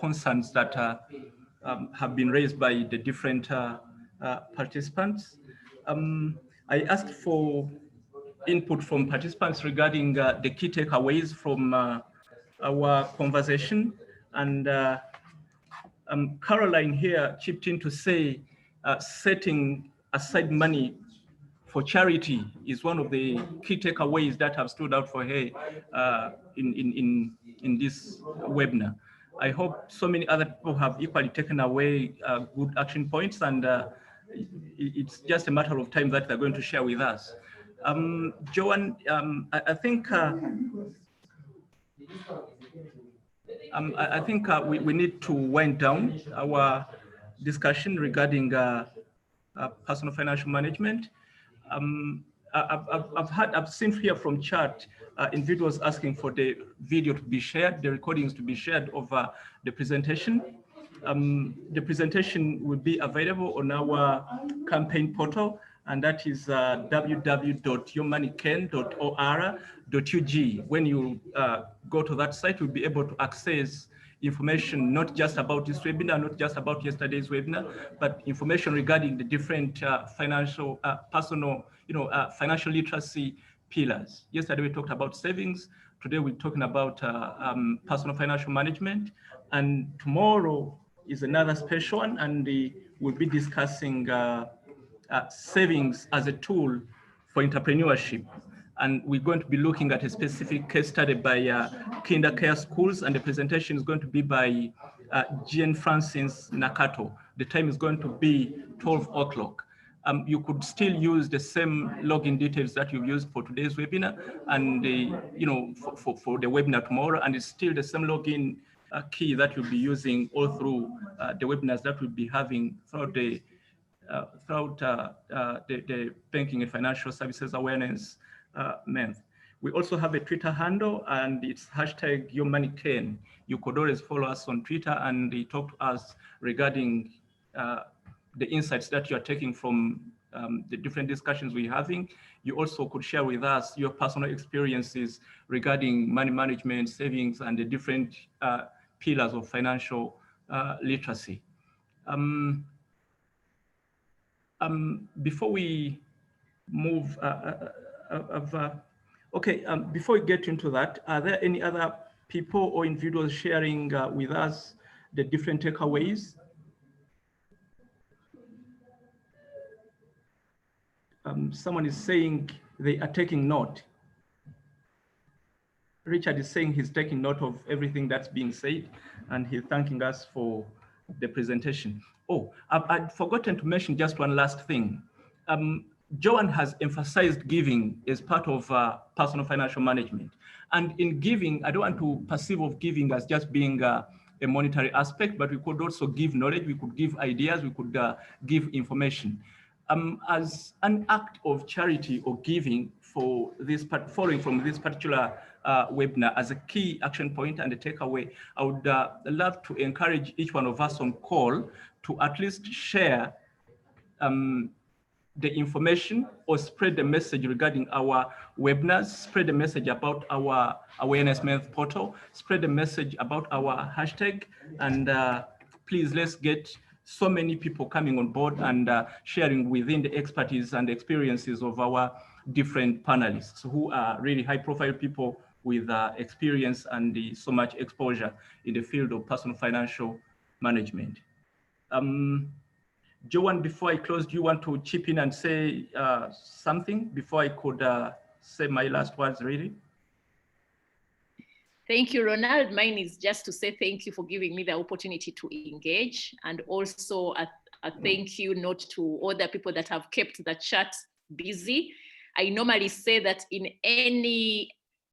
concerns that have been raised by the different participants. I asked for input from participants regarding the key takeaways from our conversation, and Caroline here chipped in to say setting aside money for charity is one of the key takeaways that have stood out for her in this webinar. I hope so many other people have equally taken away good action points, and it's just a matter of time that they're going to share with us. Joan, I think we need to wind down our discussion regarding personal financial management. I've seen here from chat individuals asking for the video to be shared, the recordings to be shared of the presentation. The presentation will be available on our campaign portal, and that is www.yourmoneycan.or.ug. When you go to that site, you'll be able to access information not just about this webinar, not just about yesterday's webinar, but information regarding the different financial, personal, financial literacy pillars. Yesterday we talked about savings. Today we're talking about personal financial management, and tomorrow is another special one, and we'll be discussing savings as a tool for entrepreneurship. And we're going to be looking at a specific case study by Kinder Care Schools, and the presentation is going to be by Jean Francis Nakato. The time is going to be 12 o'clock. You could still use the same login details that you've used for today's webinar, and for the webinar tomorrow, and it's still the same login key that you'll be using all through the webinars that we'll be having throughout the Banking and Financial Services Awareness Month. We also have a Twitter handle, and it's #YourMoneyCan. You could always follow us on Twitter and talk to us regarding the insights that you're taking from the different discussions we're having. You also could share with us your personal experiences regarding money management, savings, and the different pillars of financial literacy. Before we move, Okay, before we get into that, are there any other people or individuals sharing with us the different takeaways? Someone is saying they are taking note. Richard is saying he's taking note of everything that's being said, and he's thanking us for the presentation. Oh, I'd forgotten to mention just one last thing. Joanne has emphasized giving as part of personal financial management. And in giving, I don't want to perceive of giving as just being a monetary aspect, but we could also give knowledge, we could give ideas, we could give information. As an act of charity or giving for this following from this particular webinar as a key action point and a takeaway, I would love to encourage each one of us on call to at least share the information or spread the message regarding our webinars, spread the message about our awareness month portal, spread the message about our hashtag, and please let's get so many people coming on board and sharing within the expertise and experiences of our different panelists who are really high profile people with experience and so much exposure in the field of personal financial management. Joanne, before I close, do you want to chip in and say something before I could say my last words, really? Thank you, Ronald. Mine is just to say thank you for giving me the opportunity to engage, and also a thank you note to all the people that have kept the chat busy. I normally say that in any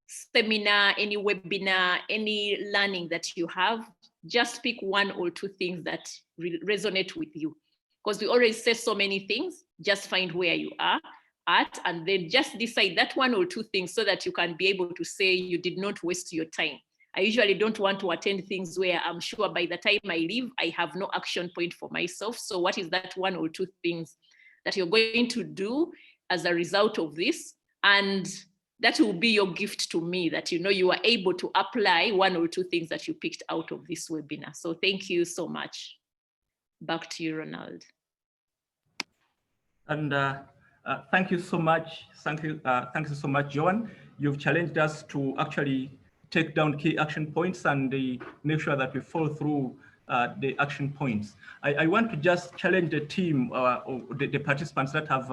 seminar, any webinar, any learning that you have, just pick one or two things that resonate with you. Because we already say so many things, just find where you are at, and then just decide that one or two things so that you can be able to say you did not waste your time. I usually don't want to attend things where I'm sure by the time I leave, I have no action point for myself. So what is that one or two things that you're going to do as a result of this? And that will be your gift to me, that you know you are able to apply one or two things that you picked out of this webinar. So thank you so much. Back to you, Ronald. And thank you so much. Thank you so much, Joanne. You've challenged us to actually take down key action points and make sure that we follow through the action points. I want to just challenge the team, or the participants that have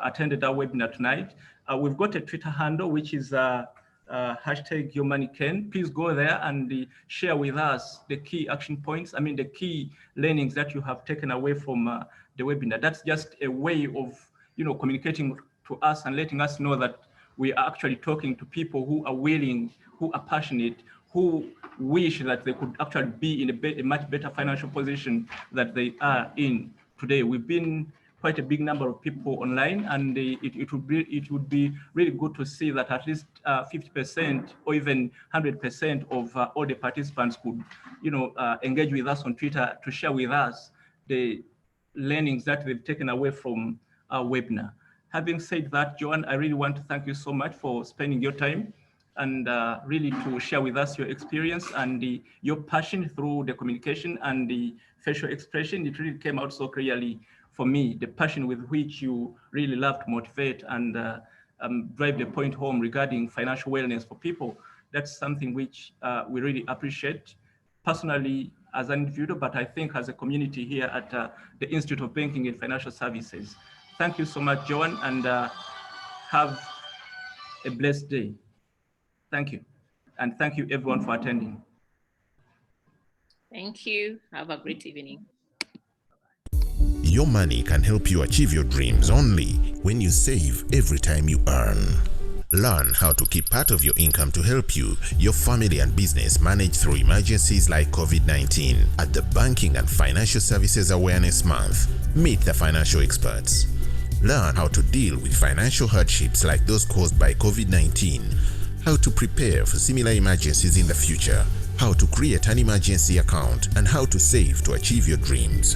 attended our webinar tonight. We've got a Twitter handle, which is hashtag YourMoneyCan. Please go there and share with us the key action points. I mean, the key learnings that you have taken away from the webinar. That's just a way of, communicating to us and letting us know that we are actually talking to people who are willing, who are passionate, who wish that they could actually be in a much better financial position that they are in today. We've been quite a big number of people online, and it would be really good to see that at least 50% or even 100% of all the participants could, engage with us on Twitter to share with us the learnings that they've taken away from our webinar. Having said that, Joanne, I really want to thank you so much for spending your time and really to share with us your experience and your passion through the communication and the facial expression. It really came out so clearly for me, the passion with which you really love to motivate and drive the point home regarding financial wellness for people. That's something which we really appreciate personally as an individual, but I think as a community here at the Institute of Banking and Financial Services. Thank you so much, Joanne, and have a blessed day. Thank you. And thank you everyone for attending. Thank you. Have a great evening. Your money can help you achieve your dreams only when you save every time you earn. Learn how to keep part of your income to help you, your family and business manage through emergencies like COVID-19 at the Banking and Financial Services Awareness Month. Meet the financial experts. Learn how to deal with financial hardships like those caused by COVID-19, how to prepare for similar emergencies in the future, how to create an emergency account, and how to save to achieve your dreams.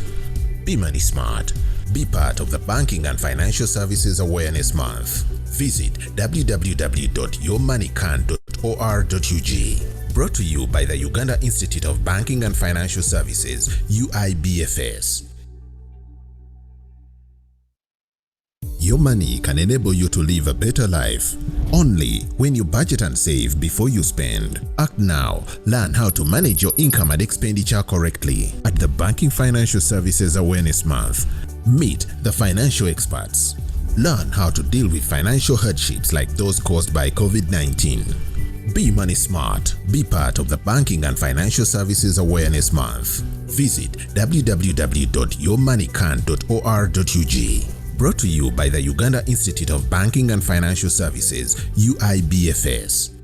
Be money smart. Be part of the Banking and Financial Services Awareness Month. Visit www.yourmoneycan.or.ug. Brought to you by the Uganda Institute of Banking and Financial Services, UIBFS. Your money can enable you to live a better life. Only when you budget and save before you spend. Act now. Learn how to manage your income and expenditure correctly at the Banking Financial Services Awareness Month. Meet the financial experts. Learn how to deal with financial hardships like those caused by COVID-19. Be money smart. Be part of the Banking and Financial Services Awareness Month. Visit www.yourmoneycan.or.ug. Brought to you by the Uganda Institute of Banking and Financial Services, UIBFS.